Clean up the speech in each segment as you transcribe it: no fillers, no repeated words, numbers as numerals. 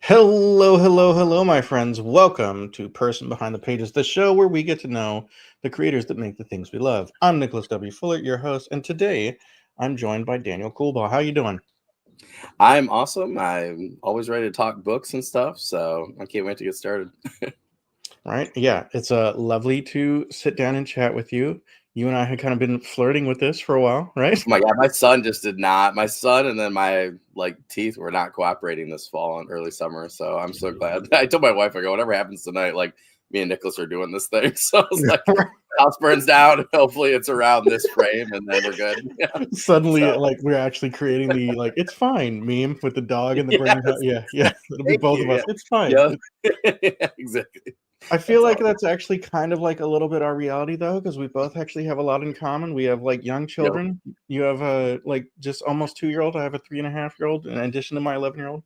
Hello, hello, hello, my friends. Welcome to Person Behind the Pages, the show where we get to know the creators that make the things we love. I'm Nicholas W. Fuller, your host, and today I'm joined by Daniel Coolbaugh. How you doing? I'm awesome. I'm always ready to talk books and stuff, so I can't wait to get started. Right? Yeah, it's lovely to sit down and chat with you. You and I had kind of been flirting with this for a while, right? Oh my God, my son just did not. My son and then my teeth were not cooperating this fall and early summer, so I'm so glad. I told my wife, I go, whatever happens tonight, like me and Nicholas are doing this thing. So I was like, house burns down. Hopefully, it's around this frame, and then we're good. Yeah. Suddenly, So like we're actually creating the it's fine meme with the dog and the brain. yes, Yeah, it'll be thank both of you. us. It's fine. Yeah, yeah, exactly. I feel That's like all. that's actually kind of like a little bit our reality though, because we both actually have a lot in common. We have like young Yep. children. You have a like just almost 2-year-old. I have a 3.5-year-old in addition to my 11-year-old.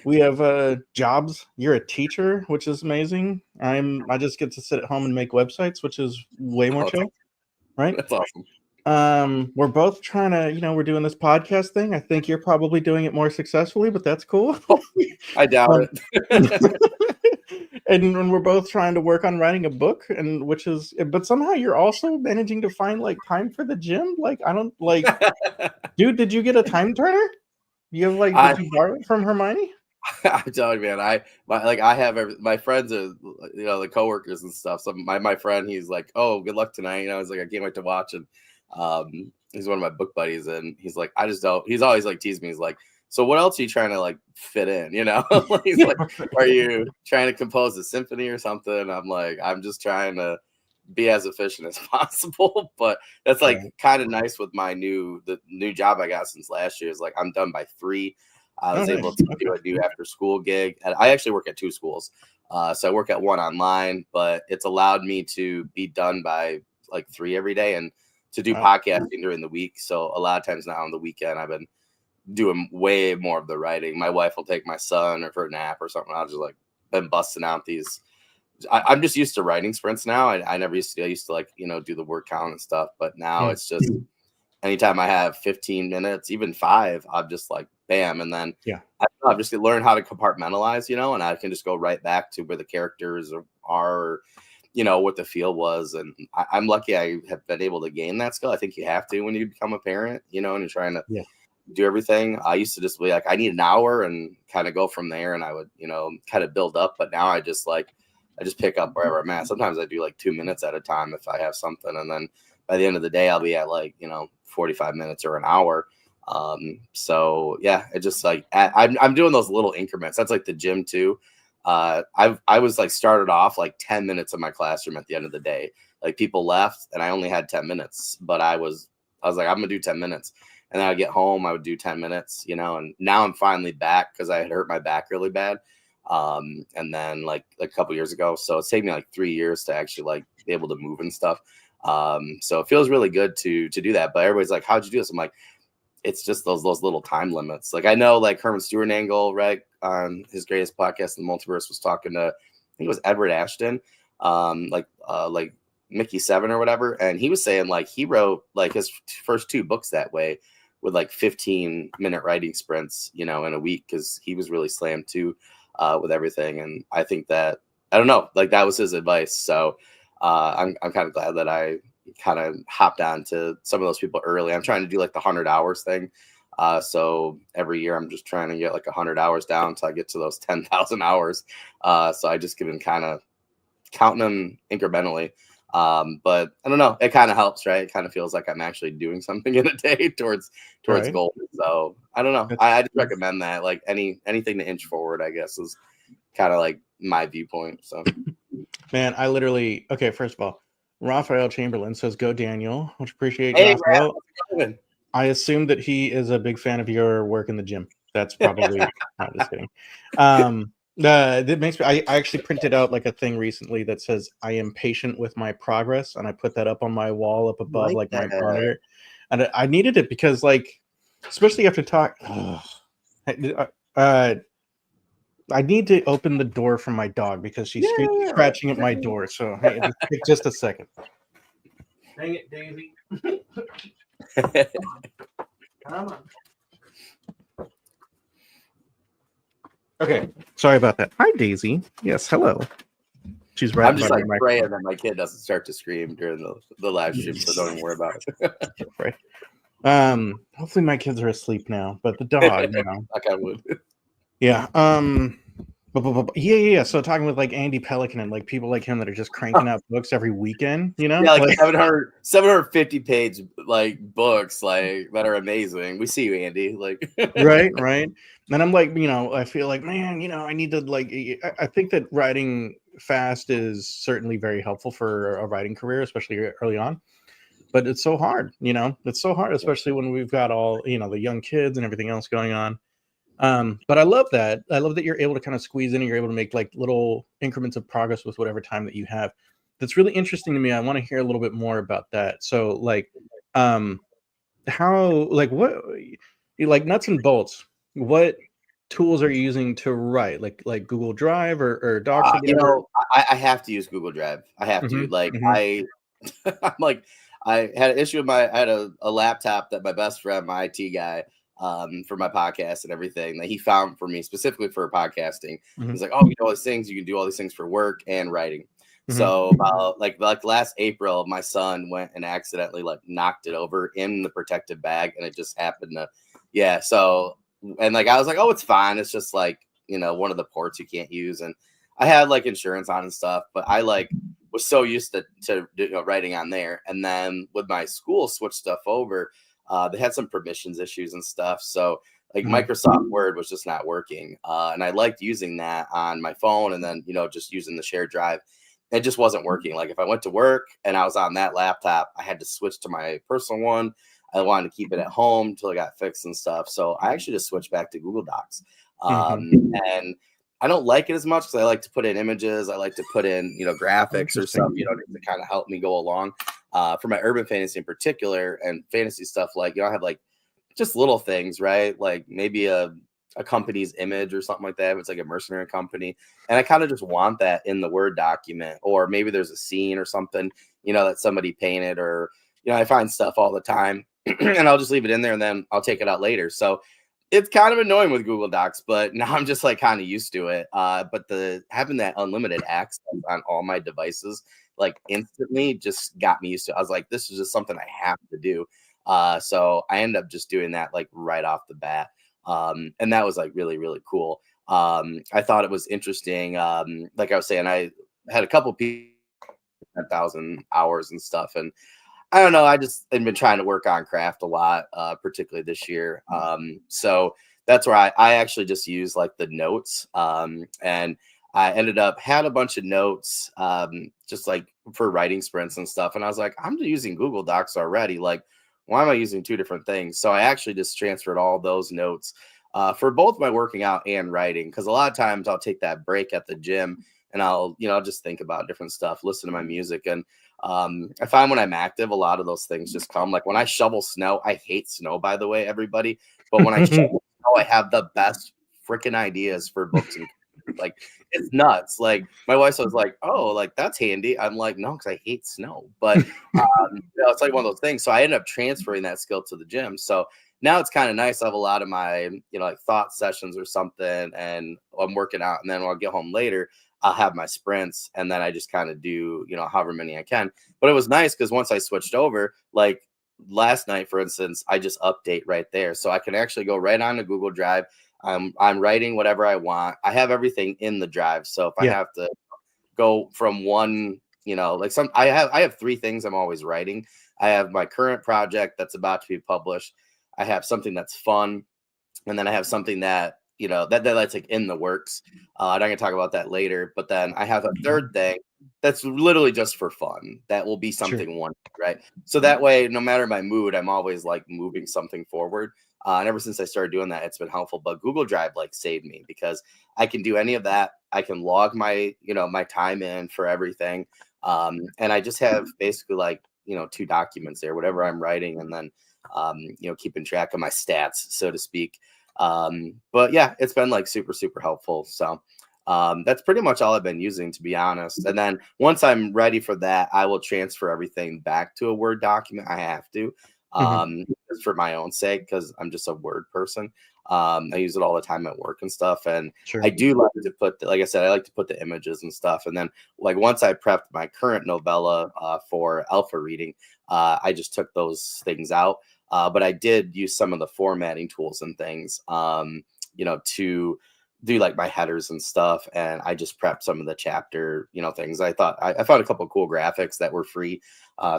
We have jobs. You're a teacher, which is amazing. I just get to sit at home and make websites, which is way more Oh, chill, right? that's awesome. We're both trying to, we're doing this podcast thing. I think you're probably doing it more successfully, but that's cool. I doubt um, it. and we're both trying to work on writing a book, and but somehow you're also managing to find like time for the gym. Like I don't like, dude, did you get a time turner? You have like, I did you borrow it from Hermione? I'm telling you, man. I have my friends are the coworkers and stuff. So my friend, he's like, "Oh, good luck tonight." He's like, "I can't wait to watch." And he's one of my book buddies, and he's like, "I just don't." He's always like teasing me. He's like, "So what else are you trying to like fit in?" Like, he's like, "Are you trying to compose a symphony or something?" I'm like, "I'm just trying to be as efficient as possible." But that's like Right. kind of nice with the new job I got since last year. Is like I'm done by 3. I Oh, was able nice. to Okay. do a new after school gig. And I actually work at 2 schools. So I work at one online, but it's allowed me to be done by like 3 every day and to do Wow. podcasting during the week. So a lot of times now on the weekend, I've been doing way more of the writing. My wife will take my son or for a nap or something. I'll just like been busting out these. I'm just used to writing sprints now. I never used to. I used to like do the word count and stuff, but now Mm, it's just anytime I have 15 minutes, even 5, I'm just like, bam. And then yeah. I've just learned how to compartmentalize, and I can just go right back to where the characters are, what the feel was. And I'm lucky I have been able to gain that skill. I think you have to when you become a parent, and you're trying to Yeah. do everything. I used to just be like, I need an hour and kind of go from there. And I would, kind of build up. But now I just pick up wherever I'm at. Sometimes I do like 2 minutes at a time if I have something. And then by the end of the day, I'll be at 45 minutes or an hour. So yeah, it just like I'm doing those little increments. That's like the gym too. I was like started off like 10 minutes in my classroom at the end of the day. Like people left and I only had 10 minutes, but I was like, I'm gonna do 10 minutes. And then I'd get home, I would do 10 minutes, and now I'm finally back because I had hurt my back really bad. And then like a couple years ago. So it's taken me like 3 years to actually like be able to move and stuff. So it feels really good to do that. But everybody's like, how'd you do this? I'm like, it's just those little time limits. Like I know like Herman Stewart Angle, right, on his greatest podcast in the multiverse was talking to, I think it was Edward Ashton, like Mickey 7 or whatever. And he was saying like he wrote like his first 2 books that way with like 15-minute writing sprints, in a week because he was really slammed too with everything. And I think that I don't know, like that was his advice. So I'm kind of glad that I kind of hopped on to some of those people early. I'm trying to do like the 100 hours thing. So every year I'm just trying to get like 100 hours down until I get to those 10,000 hours. So I just been kind of counting them incrementally. But I don't know, it kind of helps, right? It kind of feels like I'm actually doing something in a day towards Right. goals. So I don't know. That's I just recommend that. Like anything to inch forward, I guess, is kind of like my viewpoint. So Man, I literally okay, first of all, Raphael Chamberlain says go Daniel, which appreciate hey, Raph, Raphael. how's it going? I assume that he is a big fan of your work in the gym. That's probably not just kidding. That makes me I actually printed out like a thing recently that says I am patient with my progress, and I put that up on my wall up above Like like my that. monitor. And I needed it because like especially after talk uh I need to open the door for my dog because she's Yeah. scratching at my door. So hey, take just a second. Dang it, Daisy. Come on. Okay, sorry about that. Hi, Daisy. Yes, hello. She's right. I'm just like praying that my kid doesn't start to scream during the live stream, so don't even worry about it. Right. Hopefully my kids are asleep now, but the dog, you know. Like I would. Yeah. Yeah. So talking with like Andy Pelican and like people like him that are just cranking out books every weekend, you know? Yeah, like 750 page like books like that are amazing. We see you, Andy. Like right. And I'm like, you know, I feel like, man, you know, I need to like I think that writing fast is certainly very helpful for a writing career, especially early on. But it's so hard, you know, it's so hard, especially when we've got all, you know, the young kids and everything else going on. But I love that. I love that you're able to kind of squeeze in and you're able to make like little increments of progress with whatever time that you have. That's really interesting to me. I want to hear a little bit more about that. So like, how, like what, like nuts and bolts, what tools are you using to write? Like Google Drive or Docs or you whatever? know, I have to use Google Drive. I have to. Like I'm like I had an issue with I had a laptop that my best friend, my IT guy, for my podcast and everything that he found for me specifically for podcasting. He's like, oh, you know, all these things, you can do all these things for work and writing. So about like last April, my son went and accidentally like knocked it over in the protective bag, and it just happened to, yeah. So and like I was like, oh, it's fine. It's just like, you know, one of the ports you can't use, and I had like insurance on and stuff, but I like was so used to you know, writing on there, and then with my school switched stuff over, they had some permissions issues and stuff, so like Microsoft Word was just not working, and I liked using that on my phone, and then you know just using the shared drive. It just wasn't working. Like if I went to work and I was on that laptop, I had to switch to my personal one. I wanted to keep it at home until it got fixed and stuff. So I actually just switched back to Google Docs. And I don't like it as much because I like to put in images. I like to put in, you know, graphics or something, you know, to kind of help me go along. For my urban fantasy in particular and fantasy stuff, like, you know, I have like just little things, right? Like maybe a company's image or something like that. If it's like a mercenary company. And I kind of just want that in the Word document, or maybe there's a scene or something, you know, that somebody painted, or, you know, I find stuff all the time and I'll just leave it in there and then I'll take it out later. So it's kind of annoying with Google Docs, but now I'm just like kind of used to it. But having that unlimited access on all my devices, like instantly just got me used to it. I was like, this is just something I have to do. So I ended up just doing that like right off the bat. And that was like really, really cool. I thought it was interesting. Like I was saying, I had a couple people 10,000 hours and stuff. And I don't know. I just have been trying to work on craft a lot, particularly this year. So that's where I actually just use like the notes. And I ended up had a bunch of notes, just like for writing sprints and stuff. And I was like, I'm using Google Docs already. Like, why am I using two different things? So I actually just transferred all those notes for both my working out and writing. Because a lot of times I'll take that break at the gym and I'll just think about different stuff, listen to my music. And I find when I'm active, a lot of those things just come. Like when I shovel snow, I hate snow, by the way, everybody. But when I shovel snow, I have the best freaking ideas for books and like it's nuts. Like my wife was like, "Oh, like that's handy." I'm like, "No, because I hate snow." But it's like one of those things. So I ended up transferring that skill to the gym. So now it's kind of nice. I have a lot of my like thought sessions or something, and I'm working out, and then when I get home later, I'll have my sprints, and then I just kind of do however many I can. But it was nice because once I switched over, like last night, for instance, I just update right there, so I can actually go right on to Google Drive. I'm writing whatever I want. I have everything in the drive. So if I have to go from one, like I have three things I'm always writing. I have my current project that's about to be published. I have something that's fun. And then I have something that, that's like in the works. I'm going to talk about that later. But then I have a third thing that's literally just for fun. That will be something one, right? So that way, no matter my mood, I'm always like moving something forward. And ever since I started doing that, it's been helpful. But Google Drive like saved me because I can do any of that. I can log my, my time in for everything. And I just have basically like, two documents there, whatever I'm writing, and then, keeping track of my stats, so to speak. But yeah, it's been like super, super helpful. So that's pretty much all I've been using, to be honest. And then once I'm ready for that, I will transfer everything back to a Word document. I have to, just for my own sake, because I'm just a Word person. I use it all the time at work and stuff. And Sure. I do like to put, like I said, I like to put the images and stuff. And then like once I prepped my current novella for alpha reading, I just took those things out. But I did use some of the formatting tools and things, to do like my headers and stuff. And I just prepped some of the chapter, things. I thought I found a couple of cool graphics that were free.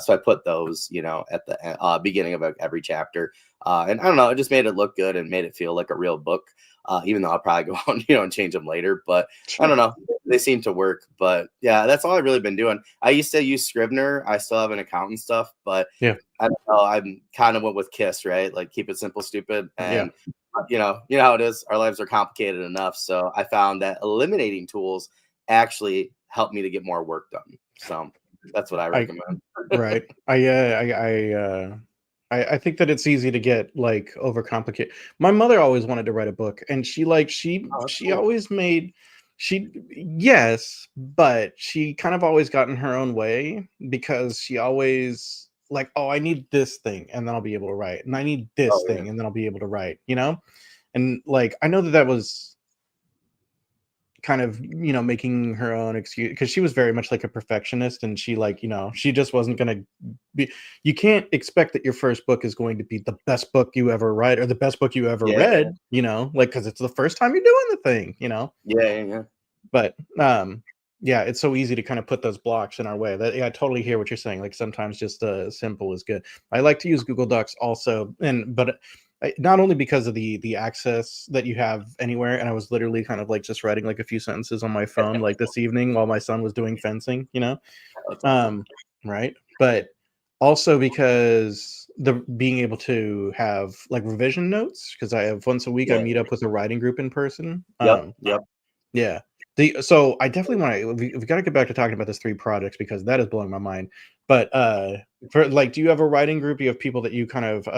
So I put those, at the beginning of every chapter. And I don't know, it just made it look good and made it feel like a real book. Even though I'll probably go on, and change them later. But I don't know, they seem to work. But yeah, that's all I've really been doing. I used to use Scrivener. I still have an account and stuff, but Yeah. I don't know. I'm kind of went with KISS, right? Like keep it simple, stupid. And Yeah. how it is. Our lives are complicated enough. So I found that eliminating tools actually helped me to get more work done. So that's what I recommend. Right. I think that it's easy to get like overcomplicated. My mother always wanted to write a book, and she Oh, that's she cool. always made she yes, but she kind of always got in her own way because she always like, oh, I need this thing and then I'll be able to write, and I need this Oh yeah. thing and then I'll be able to write, and like I know that was kind of making her own excuse because she was very much like a perfectionist, and she like she just wasn't going to be. You can't expect that your first book is going to be the best book you ever write or the best book you ever Yeah. read, like because it's the first time you're doing the thing, Yeah. but yeah, it's so easy to kind of put those blocks in our way. That I totally hear what you're saying. Like sometimes just simple is good. I like to use Google Docs also, but not only because of the access that you have anywhere. And I was literally kind of like just writing like a few sentences on my phone like this evening while my son was doing fencing, That's awesome. right? But also because the being able to have like revision notes, because I have once a week I Yeah. meet up with a writing group in person. Yep. Yeah. So I definitely want to. We've got to get back to talking about this 3 projects because that is blowing my mind. But for like, do you have a writing group? Do you have people that you kind of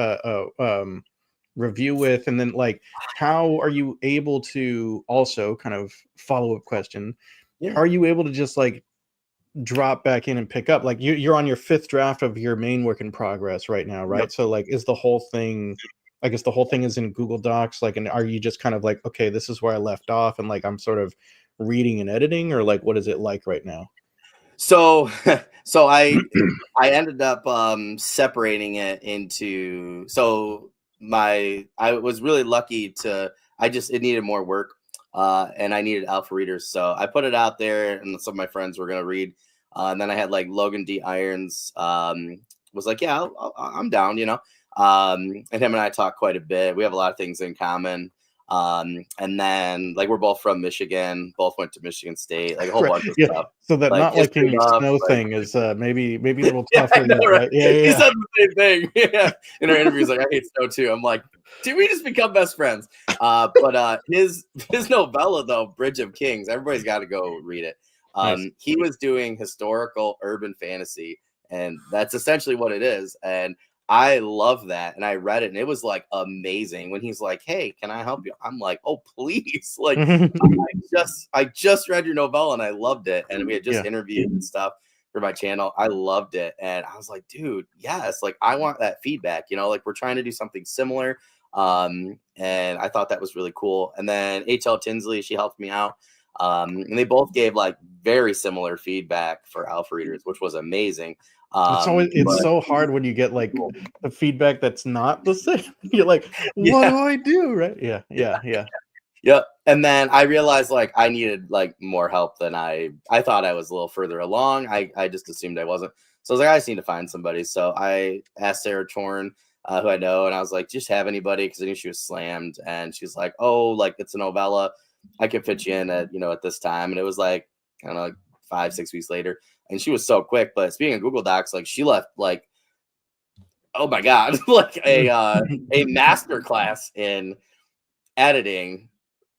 review with, and then like, how are you able to also kind of follow up question? Yeah. How are you able to just like drop back in and pick up? Like you're on your 5th draft of your main work in progress right now, Yep. right? So like, is the whole thing? I guess the whole thing is in Google Docs, like, and are you just kind of like, okay, this is where I left off, and like I'm sort of reading and editing, or like what is it like right now? So so I ended up separating it into I was really lucky to it needed more work and I needed alpha readers. So I put it out there and some of my friends were gonna read. And then I had like Logan D. Irons was like, yeah, I'm down, and him and I talk quite a bit. We have a lot of things in common. And then like we're both from Michigan, both went to Michigan State, like a whole Right. bunch of Yeah. stuff, So that like not history liking buff, snow like thing is maybe a little yeah, I tougher know, yet, right? right? Yeah, He yeah, said the same thing. Yeah. In our interviews, like I hate snow too. I'm like, did we just become best friends? But his novella though, Bridge of Kings, everybody's got to go read it. Nice. He was doing historical urban fantasy, and that's essentially what it is. And I love that. And I read it, and it was like amazing. When he's like, "Hey, can I help you?" I'm like, "Oh, please!" Like, I just read your novella, and I loved it. And we had just Yeah. interviewed and stuff for my channel. I loved it. And I was like, dude, yes, like I want that feedback, like we're trying to do something similar. And I thought that was really cool. And then HL Tinsley, she helped me out. And they both gave like very similar feedback for alpha readers, which was amazing. It's But so hard when you get like the feedback that's not the same. You're like, what yeah, do I do? Right? Yeah, yeah, yeah. yep. And then I realized like I needed like more help than I thought. I was a little further along. I just assumed I wasn't. So I was like, I just need to find somebody. So I asked Sarah Torn, who I know, and I was like, just have anybody? Because I knew she was slammed. And she's like, oh, like it's a novella. I can fit you in at this time. And it was like, I don't know, like 5, 6 weeks later. And she was so quick. But speaking of Google Docs, like she left like, oh my God, like a master class in editing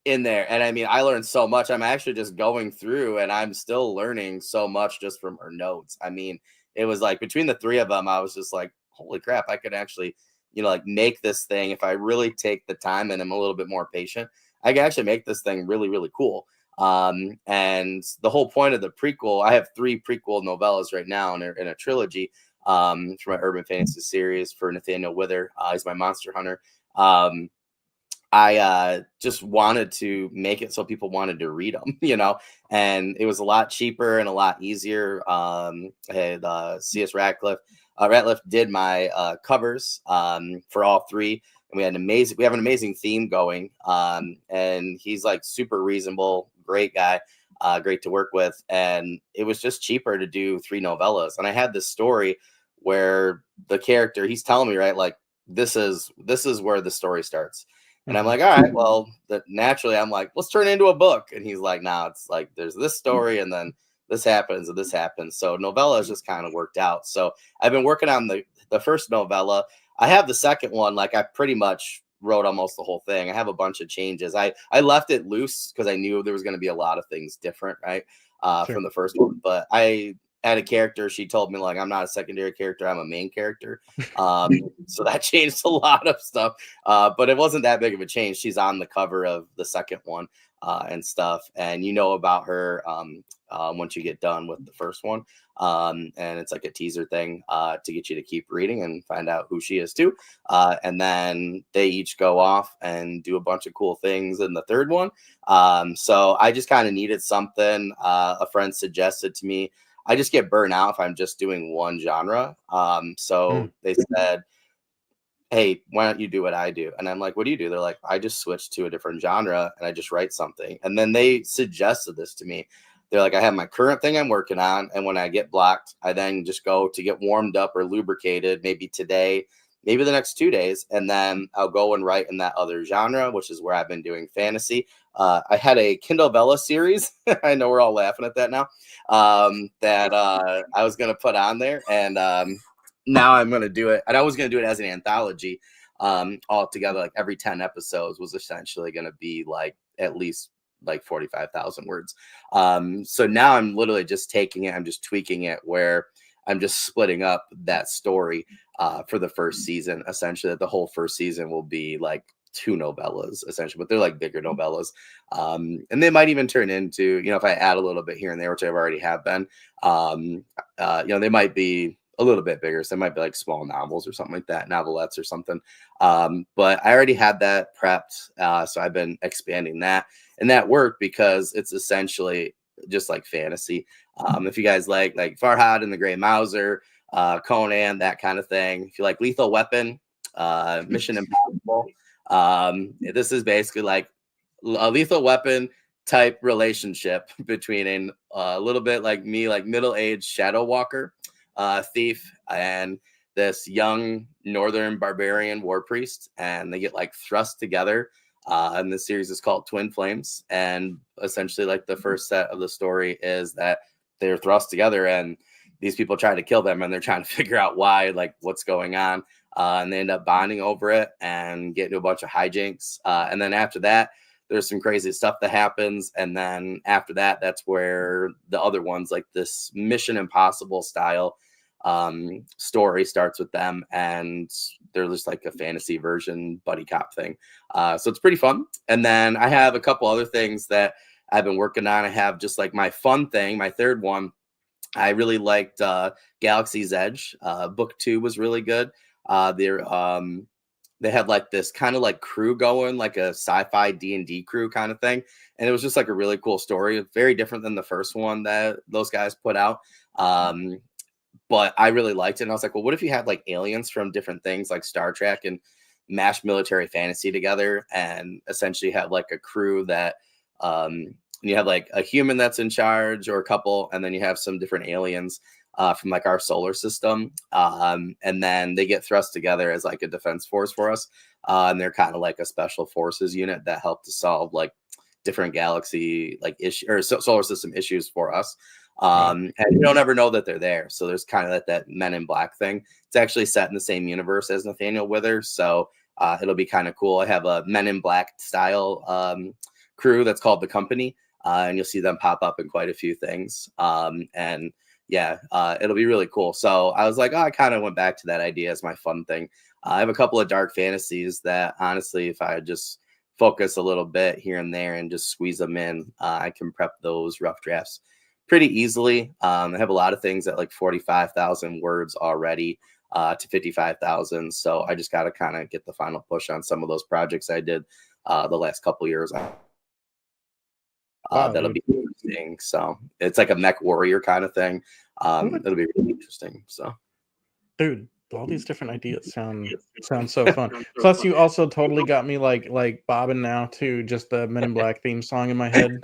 in there. And I mean, I learned so much. I'm actually just going through and I'm still learning so much just from her notes. I mean, it was like between the 3 of them, I was just like, holy crap, I could actually, like make this thing. If I really take the time and I'm a little bit more patient, I can actually make this thing really, really cool. And the whole point of the prequel, I have 3 prequel novellas right now in a trilogy for my urban fantasy series for Nathaniel Wither. He's my monster hunter. I just wanted to make it so people wanted to read them, and it was a lot cheaper and a lot easier. I had C.S. Ratliff did my covers for all three, and we have an amazing theme going. And he's like super reasonable, great guy, great to work with, and it was just cheaper to do 3 novellas. And I had this story where the character, he's telling me, right, like this is where the story starts. And I'm like, all right, well, naturally, I'm like, let's turn it into a book. And he's like, no, it's like there's this story, and then this happens, and this happens. So novella has just kind of worked out. So I've been working on the first novella. I have the second one, like I pretty much wrote almost the whole thing. I have a bunch of changes. I left it loose because I knew there was going to be a lot of things different, right, from the first one. But I had a character. She told me, like, I'm not a secondary character, I'm a main character. So that changed a lot of stuff. But it wasn't that big of a change. She's on the cover of the second one and stuff. And about her once you get done with the first one. And it's like a teaser thing to get you to keep reading and find out who she is too. And then they each go off and do a bunch of cool things in the third one. So I just kind of needed something. A friend suggested to me, I just get burnt out if I'm just doing one genre. So they said, hey, why don't you do what I do? And I'm like, what do you do? They're like, I just switched to a different genre and I just write something. And then they suggested this to me. They're like, I have my current thing I'm working on. And when I get blocked, I then just go to get warmed up or lubricated, maybe today, maybe the next 2 days. And then I'll go and write in that other genre, which is where I've been doing fantasy. I had a Kindle Vella series. I know we're all laughing at that now. That I was going to put on there. And now I'm going to do it. And I was going to do it as an anthology all together. Like every 10 episodes was essentially going to be like at least like 45,000 words. So now I'm literally just taking it. I'm just tweaking it where I'm just splitting up that story for the first season. Essentially, that the whole first season will be like 2 novellas, essentially, but they're like bigger novellas. And they might even turn into, if I add a little bit here and there, which I've already have been, they might be a little bit bigger. So they might be like small novels or something like that, novelettes or something. But I already had that prepped. So I've been expanding that. And that worked because it's essentially just like fantasy. If you guys like Farhad and the Grey Mouser, Conan, that kind of thing. If you like Lethal Weapon, Mission Impossible, this is basically like a Lethal Weapon type relationship between a little bit like me, like middle-aged shadow walker, thief, and this young northern barbarian war priest, and they get like thrust together. And the series is called Twin Flames, and essentially like the first set of the story is that they're thrust together and these people try to kill them, and they're trying to figure out why, like what's going on, and they end up bonding over it and get into a bunch of hijinks. And then after that, there's some crazy stuff that happens. And then after that, that's where the other ones, like this Mission Impossible style story, starts with them, and they're just like a fantasy version buddy cop thing. So it's pretty fun. And then I have a couple other things that I've been working on. I have just like my fun thing, my third one. I really liked Galaxy's Edge. Book 2 was really good. They had like this kind of like crew going, like a sci-fi D&D crew kind of thing. And it was just like a really cool story. Very different than the first one that those guys put out. But I really liked it. And I was like, well, what if you had like aliens from different things like Star Trek and mash military fantasy together and essentially have like a crew that you have like a human that's in charge or a couple, and then you have some different aliens from like our solar system. And then they get thrust together as like a defense force for us. And they're kind of like a special forces unit that help to solve like different galaxy like issue or solar system issues for us. And you don't ever know that they're there. So there's kind of that Men in Black thing. It's actually set in the same universe as Nathaniel Withers. So it'll be kind of cool. I have a Men in Black style crew that's called The Company. And you'll see them pop up in quite a few things. And yeah, it'll be really cool. So I was like, I kind of went back to that idea as my fun thing. I have a couple of dark fantasies that honestly, if I just focus a little bit here and there and just squeeze them in, I can prep those rough drafts pretty easily. I have a lot of things at like 45,000 words already to 55,000. So I just got to kind of get the final push on some of those projects I did the last couple years. Wow, That'll dude. be interesting. So it's like a mech warrior kind of thing. What? It'll be really interesting. So Dude, all these different ideas sound so fun. Plus, you also totally got me like bobbing now to just the Men in Black theme song in my head.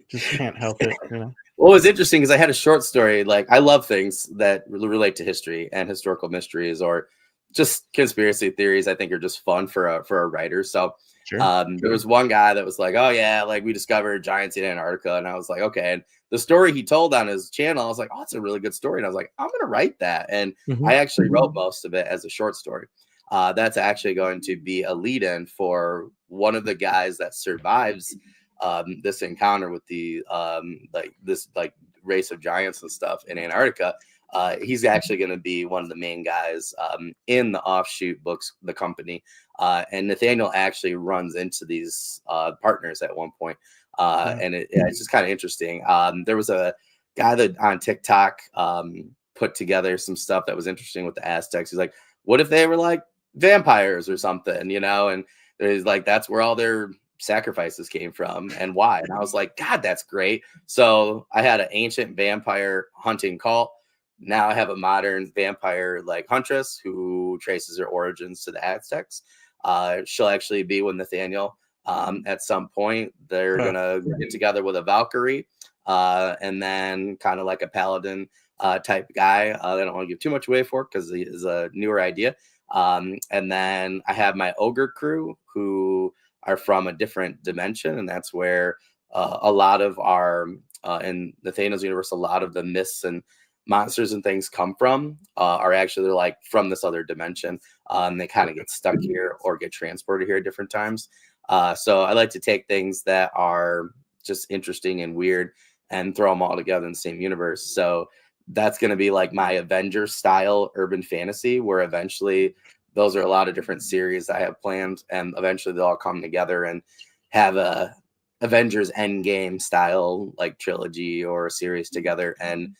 Just can't help it. What was interesting is I had a short story. Like, I love things that relate to history and historical mysteries, or just conspiracy theories. I think are just fun for a writer. So Sure. there was one guy that was like, "Oh yeah, like we discovered giants in Antarctica," and I was like, "Okay." And the story he told on his channel, I was like, "Oh, it's a really good story." And I was like, "I'm gonna write that," and I actually wrote most of it as a short story. That's actually going to be a lead-in for one of the guys that survives this encounter with the this race of giants and stuff in Antarctica. He's actually going to be one of the main guys in the offshoot books, the company. And Nathaniel actually runs into these partners at one point. And it's just kind of interesting. There was a guy that on TikTok put together some stuff that was interesting with the Aztecs. He's like, what if they were like vampires or something, And there's like, that's where all their sacrifices came from and why. And I was like, God, that's great. So I had an ancient vampire hunting cult. Now I have a modern vampire like huntress who traces her origins to the Aztecs. She'll actually be with Nathaniel at some point. They're gonna get together with a Valkyrie and then kind of like a paladin type guy. I don't want to give too much away for it because it is a newer idea. And then I have my ogre crew who are from a different dimension, and that's where a lot of our in Nathaniel's universe, a lot of the myths and monsters and things come from are actually they're like from this other dimension, and they kind of get stuck here or get transported here at different times. So I like to take things that are just interesting and weird and throw them all together in the same universe. So that's going to be like my Avengers style urban fantasy, where eventually those are a lot of different series I have planned, and eventually they'll all come together and have a Avengers Endgame style like trilogy or a series together and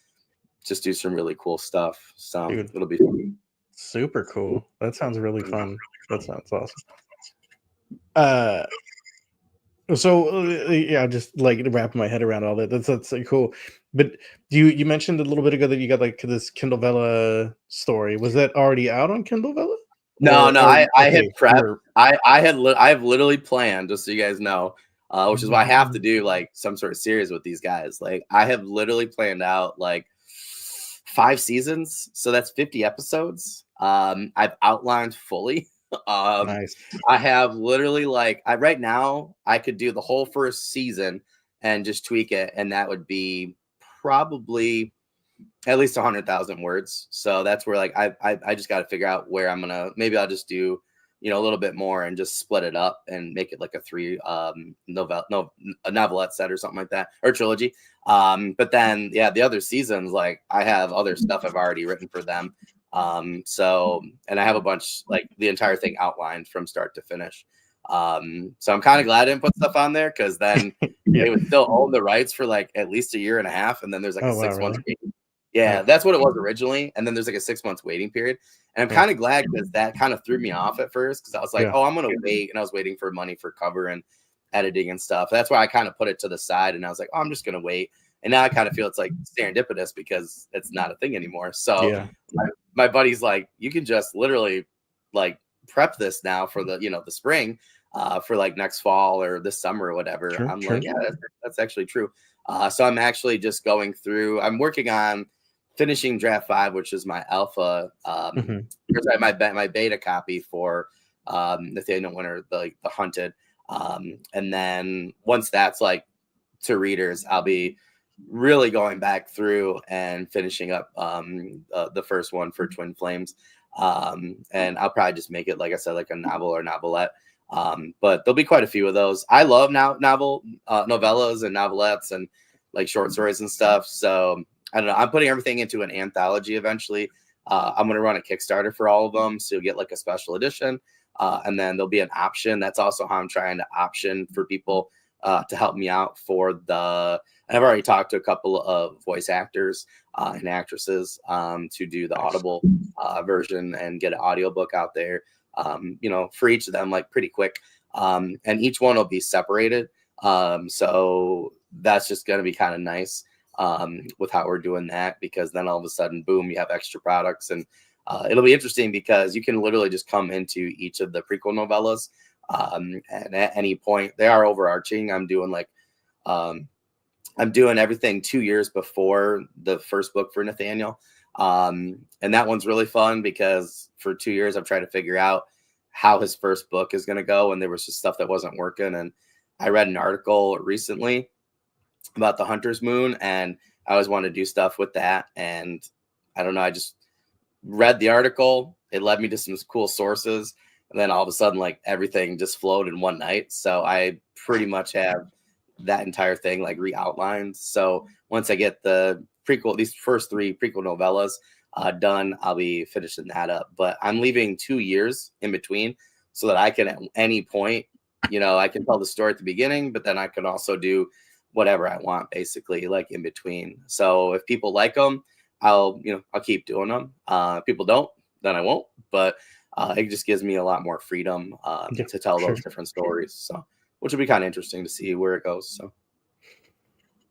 just do some really cool stuff. So Dude, it'll be fun. Super cool. That sounds really fun. That sounds awesome. Yeah, just like wrapping my head around all that. That's so cool. But you mentioned a little bit ago that you got like this Kindle Vella story. Was that already out on Kindle Vella? No, I had prepped. I've literally planned, just so you guys know, which is why I have to do like some sort of series with these guys. Like I have literally planned out like 5 seasons, so that's 50 episodes. I've outlined fully. Nice. I have literally right now I could do the whole first season and just tweak it, and that would be probably at least 100,000 words. So that's where like I just got to figure out where I'm gonna. Maybe I'll just do a little bit more and just split it up and make it like a 3 a novelette set or something like that, or trilogy. But then the other seasons, like I have other stuff I've already written for them. So and I have a bunch, like the entire thing outlined from start to finish. So I'm kind of glad I didn't put stuff on there, because then they would still own the rights for like at least a year and a half, and then there's like a 6 month waiting. Yeah, that's what it was originally, and then there's like a 6 months waiting period. And I'm kind of glad, because that kind of threw me off at first, because I was like, oh, I'm gonna wait, and I was waiting for money for cover and editing and stuff. That's why I kind of put it to the side, and I was like, oh, I'm just gonna wait. And now I kind of feel it's like serendipitous, because it's not a thing anymore. So my buddy's like, you can just literally like prep this now for the the spring, for like next fall or this summer or whatever. I'm like, yeah, that's actually true. So I'm actually just going through. I'm working on finishing draft 5, which is my alpha, my beta copy for Nathaniel Winter, the Hunted. And then once that's like to readers, I'll be really going back through and finishing up the first one for Twin Flames. And I'll probably just make it, like I said, like a novel or novelette. But there'll be quite a few of those. I love novellas and novelettes and like short stories and stuff. So I don't know. I'm putting everything into an anthology eventually. I'm going to run a Kickstarter for all of them, so you'll get like a special edition. And then there'll be an option. That's also how I'm trying to option for people to help me out for the. And I've already talked to a couple of voice actors and actresses to do the Audible version and get an audiobook out there. For each of them, like pretty quick. and each one will be separated. So that's just going to be kind of nice with how we're doing that, because then all of a sudden, boom, you have extra products. And it'll be interesting because you can literally just come into each of the prequel novellas, and at any point they are overarching. I'm doing everything 2 years before the first book for Nathaniel. And that one's really fun because for 2 years I've tried to figure out how his first book is going to go, and there was just stuff that wasn't working. And I read an article recently about the Hunter's Moon, and I always wanted to do stuff with that. And I don't know, I just read the article. It led me to some cool sources, and then all of a sudden, like, everything just flowed in one night. So I pretty much have that entire thing like re-outlined. So once I get the prequel, these first 3 prequel novellas done, I'll be finishing that up. But I'm leaving 2 years in between so that I can at any point, I can tell the story at the beginning, but then I can also do whatever I want, basically, like in between. So if people like them, I'll keep doing them. If people don't, then I won't. But it just gives me a lot more freedom to tell those different stories. So, which will be kind of interesting to see where it goes.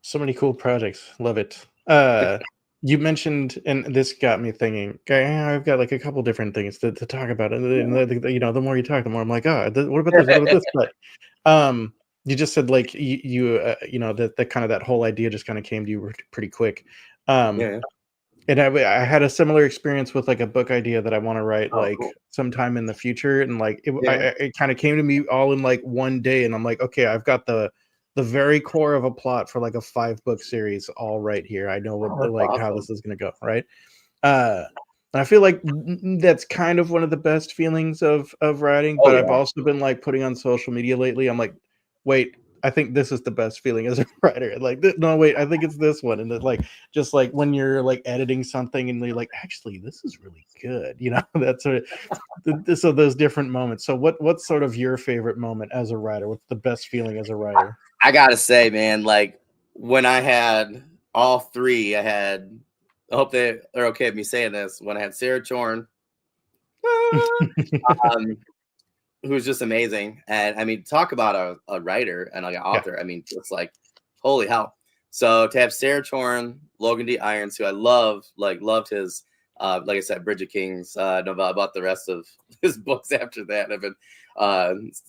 So many cool projects. Love it. You mentioned, and this got me thinking, I've got like a couple different things to talk about. And the more you talk, the more I'm like, what about this? What about this? But you just said like that kind of that whole idea just kind of came to you pretty quick. And I had a similar experience with like a book idea that I want to write sometime in the future. And like it kind of came to me all in like one day. And I'm like, okay, I've got the very core of a plot for like a 5-book series all right here. I know what how this is going to go. Right. And I feel like that's kind of one of the best feelings of writing. But I've also been like putting on social media lately. I'm like, wait, I think this is the best feeling as a writer. Like, no, wait, I think it's this one. And it's like, just like when you're like editing something and you're like, actually, this is really good. That's so those different moments. So what's sort of your favorite moment as a writer? What's the best feeling as a writer? I gotta say, man, like when I had all 3, I hope they are okay with me saying this. When I had Sarah Chorn, who's just amazing. And I mean, talk about a writer and like an author. I mean, it's like, holy hell. So to have Sarah Chorn, Logan D. Irons, who I loved his, like I said, Bridget King's novella, about the rest of his books after that. I've been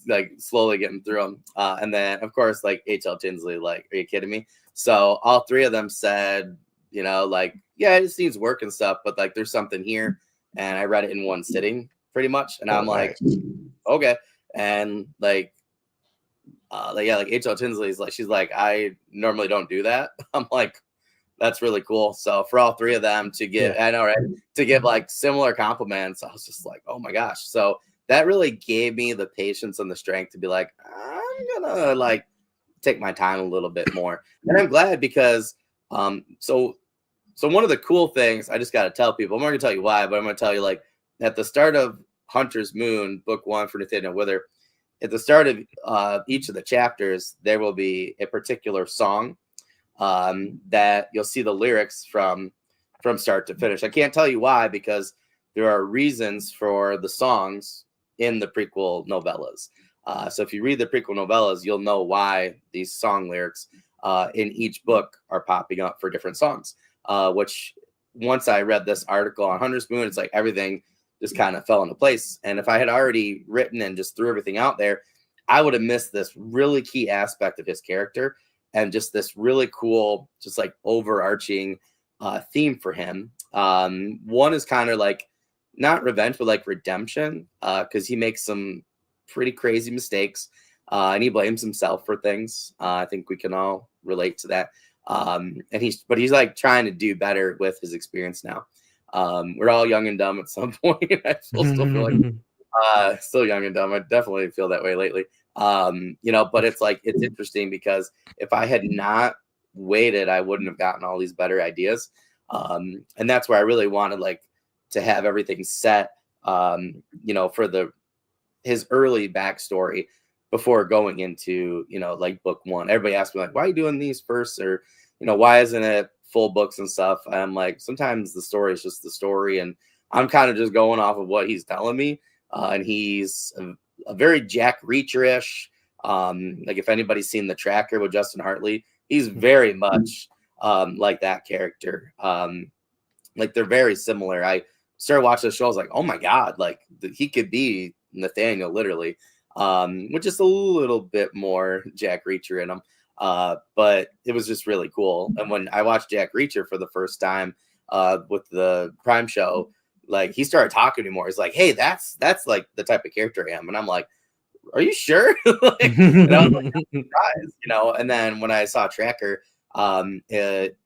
like slowly getting through them. And then, of course, like H.L. Tinsley, like, are you kidding me? So all 3 of them said, like, yeah, it needs work and stuff, but like there's something here. And I read it in one sitting pretty much. And I'm like, okay. And like H.L. Tinsley's like, she's like, I normally don't do that. I'm like, that's really cool. So for all 3 of them to get, I know, right, to give like similar compliments, I was just like, oh my gosh. So that really gave me the patience and the strength to be like, I'm gonna like take my time a little bit more. And I'm glad because so one of the cool things I just got to tell people, I'm not gonna tell you why, but I'm gonna tell you, like, at the start of Hunter's Moon, book 1 for Nathaniel Wither, at the start of each of the chapters, there will be a particular song that you'll see the lyrics from start to finish. I can't tell you why, because there are reasons for the songs in the prequel novellas. So if you read the prequel novellas, you'll know why these song lyrics in each book are popping up for different songs, which once I read this article on Hunter's Moon, it's like everything just kind of fell into place. And if I had already written and just threw everything out there, I would have missed this really key aspect of his character and just this really cool, just like overarching theme for him. One is kind of like not revenge, but like redemption, because he makes some pretty crazy mistakes and he blames himself for things. I think we can all relate to that. And he's like trying to do better with his experience now. We're all young and dumb at some point. I still feel like still young and dumb. I definitely feel that way lately. But it's like, it's interesting because if I had not waited, I wouldn't have gotten all these better ideas. And that's where I really wanted like to have everything set, for his early backstory before going into, like book 1. Everybody asks me like, why are you doing these first? Or, why isn't it full books and stuff? And I'm like, sometimes the story is just the story. And I'm kind of just going off of what he's telling me. And he's a very Jack Reacher-ish. Like if anybody's seen The Tracker with Justin Hartley, he's very much like that character. Like they're very similar. I started watching the show. I was like, oh my God, like he could be Nathaniel literally, which is a little bit more Jack Reacher in him. But it was just really cool. And when I watched Jack Reacher for the first time with the Prime show, like he started talking to me more. He's like, hey, that's like the type of character I am. And I'm like, are you sure? Like, and I was like, I'm surprised, you know. And then when I saw Tracker, it,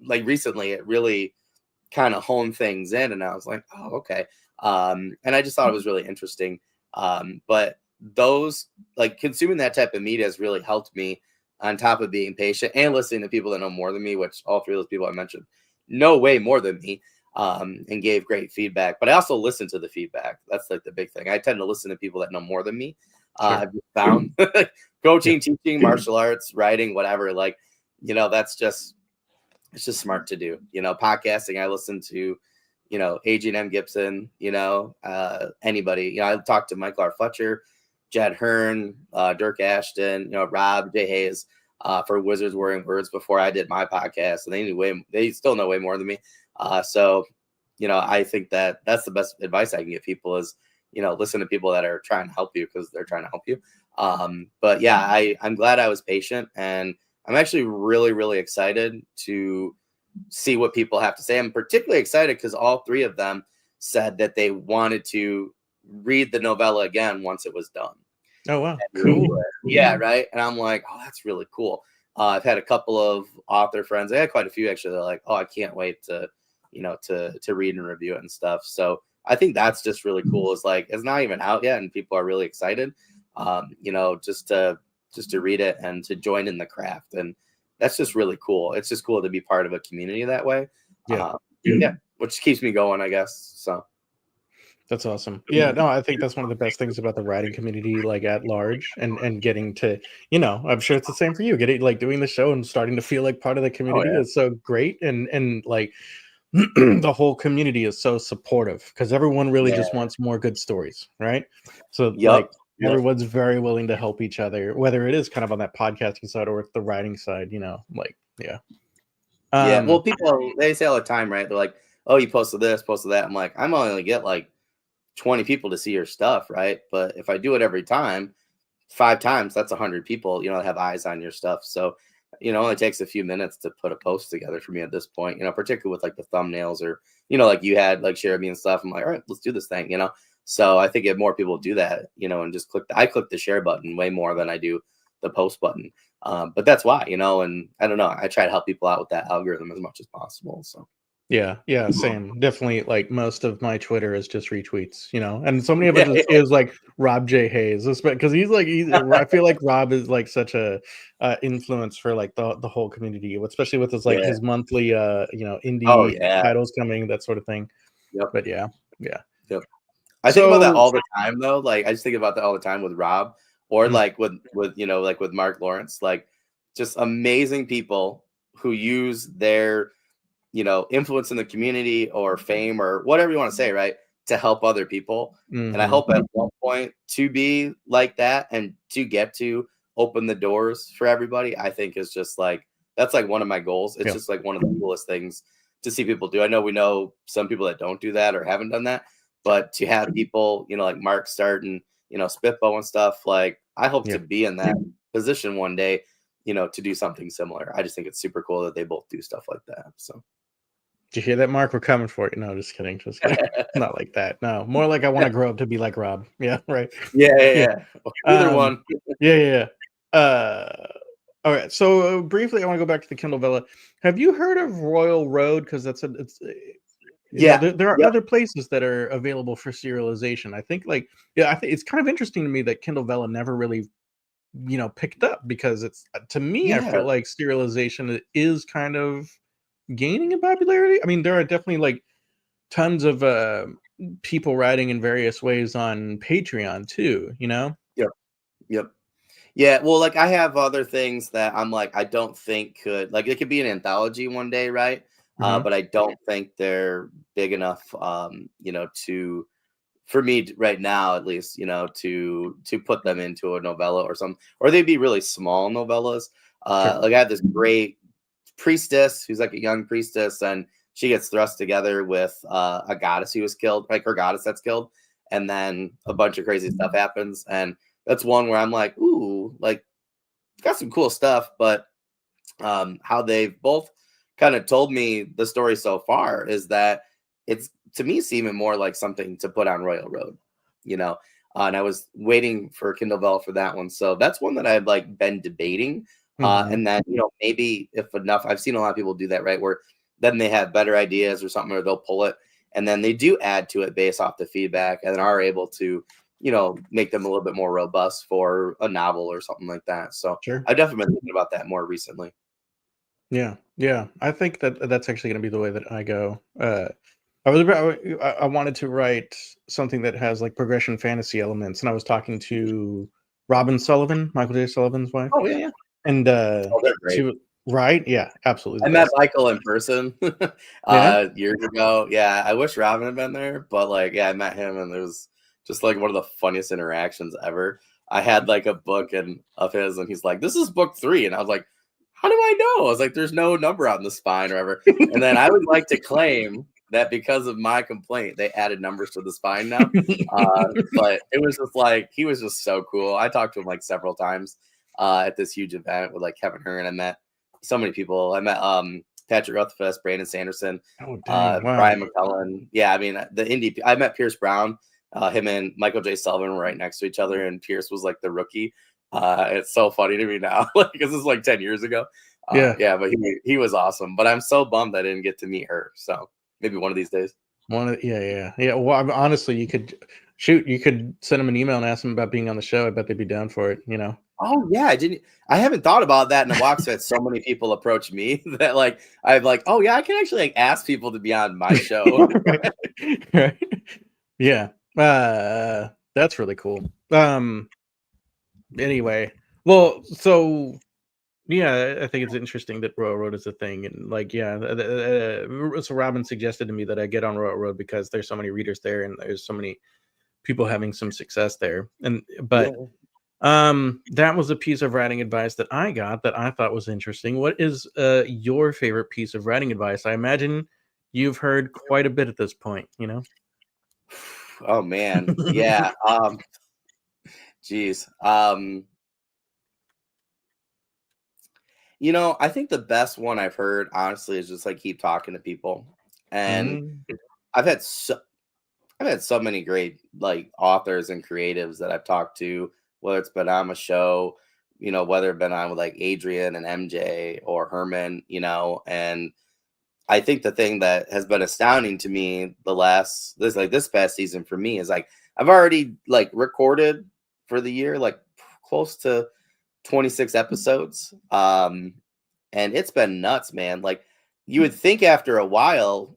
like recently, it really kind of honed things in, and I was like, oh, okay. And I just thought it was really interesting. But those, like consuming that type of media has really helped me, on top of being patient and listening to people that know more than me, which all three of those people I mentioned know way more than me, and gave great feedback. But I also listen to the feedback. That's like the big thing. I tend to listen to people that know more than me. I've found coaching, teaching, martial arts, writing, whatever. Like, you know, that's just, it's just smart to do. You know, podcasting, I listen to, you know, Adrian M. Gibson, you know, anybody. You know, I talked to Michael R. Fletcher, Jed Hearn, Dirk Ashton, you know, Rob J. Hayes for Wizards Wearing Words before I did my podcast. And they still know way more than me. So, you know, I think that that's the best advice I can give people is, you know, listen to people that are trying to help you because they're trying to help you. But yeah, I'm glad I was patient, and I'm actually really, really excited to see what people have to say. I'm particularly excited because all three of them said that they wanted to read the novella again once it was done. Oh, wow. Cool. Yeah, right. And I'm like, oh, that's really cool. I've had a couple of author friends. I had quite a few actually. They're like, oh, I can't wait to, you know, to read and review it and stuff. So I think that's just really cool. It's like it's not even out yet, and people are really excited. You know, just to read it and to join in the craft, and that's just really cool. It's just cool to be part of a community that way. Yeah, which keeps me going, I guess. So that's awesome. Yeah, no, I think that's one of the best things about the writing community, like at large, and getting to, you know, I'm sure it's the same for you. Getting like doing the show and starting to feel like part of the community is so great, and like the whole community is so supportive because everyone really just wants more good stories, right? So like everyone's very willing to help each other, whether it is kind of on that podcasting side or the writing side, you know, like well, people, they say all the time, right? They're like, oh, you posted this, posted that. I'm like, I'm only gonna get like 20 people to see your stuff, right? But if I do it every time, 5 times, that's 100 people, you know, that have eyes on your stuff. So, you know, it only takes a few minutes to put a post together for me at this point, you know, particularly with like the thumbnails or, you know, like you had like share me and stuff. I'm like, all right, let's do this thing, you know? So I think if more people do that, you know, and just I click the share button way more than I do the post button. But that's why, you know, and I don't know, I try to help people out with that algorithm as much as possible. So yeah, same. Definitely, like most of my Twitter is just retweets, you know, and so many of it is like Rob J. Hayes, because he's I feel like Rob is like such a influence for like the whole community, especially with his like his monthly you know, indie titles coming, that sort of thing. But yeah. I think about that all the time though. Like I just think about that all the time with Rob, or like with you know, like with Mark Lawrence, like just amazing people who use their, you know, influence in the community or fame or whatever you want to say, right, to help other people. And I hope at one point to be like that and to get to open the doors for everybody, I think is just like, that's like one of my goals. It's just like one of the coolest things to see people do. I know we know some people that don't do that or haven't done that, but to have people, you know, like Mark start and, you know, Spitball and stuff, like I hope to be in that position one day, you know, to do something similar. I just think it's super cool that they both do stuff like that. So did you hear that, Mark? We're coming for you. No, just kidding. Not like that. No, more like I want to grow up to be like Rob. Yeah, right. Yeah. Either one. Yeah. All right. So briefly, I want to go back to the Kindle Vella. Have you heard of Royal Road? Because there are other places that are available for serialization. I think I think it's kind of interesting to me that Kindle Vella never really, you know, picked up, because it's, to me, I feel like serialization is kind of gaining in popularity. I mean, there are definitely like tons of people writing in various ways on Patreon too, you know? Yep. Yeah, well, like I have other things that I'm like, I don't think could, like it could be an anthology one day, right? But I don't think they're big enough, you know, to for me right now, at least, to put them into a novella or something, or they'd be really small novellas. Sure. Like I had this great priestess who's like a young priestess, and she gets thrust together with a goddess who was killed, like her goddess that's killed, and then a bunch of crazy stuff happens. And that's one where I'm like, ooh, like got some cool stuff, but how they've both kind of told me the story so far is that it's to me seeming more like something to put on Royal Road, you know. And I was waiting for Kindle Vell for that one, so that's one that I've like been debating. And then maybe if enough, I've seen a lot of people do that, right? Where then they have better ideas or something, or they'll pull it, and then they do add to it based off the feedback, and are able to make them a little bit more robust for a novel or something like that. So Sure. I've definitely been thinking about that more recently. Yeah, yeah. I think that that's actually going to be the way that I go. I wanted to write something that has like progression fantasy elements, and I was talking to Robin Sullivan, Michael J. Sullivan's wife, Oh yeah, yeah. and Oh, they're great. right, yeah, absolutely I the met best. Michael in person Yeah. years ago. Yeah, I wish Robin had been there, but like, yeah, I met him, and it was just like one of the funniest interactions ever. I had like a book of his, and he's like, "This is book 3," and I was like, "How do I know?" I was like, "There's no number on the spine or whatever." And then I would like to claim that because of my complaint, they added numbers to the spine now. But it was just like he was just so cool. I talked to him like several times at this huge event with like Kevin Hearn. I met so many people. I met Patrick Rothfuss, Brandon Sanderson, Oh dang! Wow. Brian McCullen. Yeah, I mean the indie. I met Pierce Brown. Him and Michael J. Sullivan were right next to each other, and Pierce was like the rookie. It's so funny to me now, like because this is like 10 years ago. Yeah. Yeah, but he was awesome. But I'm so bummed I didn't get to meet her. So maybe one of these days. Yeah. Well, honestly, you could shoot. You could send them an email and ask them about being on the show. I bet they'd be down for it. Oh yeah, I haven't thought about that in a while. So so many people approach me that like I'm like, oh yeah, I can actually like ask people to be on my show. Right. Right. Yeah. That's really cool. Anyway, well, so yeah, I think it's interesting that Royal Road is a thing, and like, yeah, so Robin suggested to me that I get on Royal Road because there's so many readers there, and there's so many people having some success there, and but Yeah. that was a piece of writing advice that I got that I thought was interesting. What is your favorite piece of writing advice? I imagine you've heard quite a bit at this point. Oh man, yeah. Geez. I think the best one I've heard, honestly, is just like keep talking to people. And Mm, I've had so I've had so many great like authors and creatives that I've talked to, whether it's been on a show, whether it's been on with like Adrian and MJ or Herman, and I think the thing that has been astounding to me this past season for me is like I've already like recorded for the year like close to 26 episodes. And it's been nuts, man. Like you would think after a while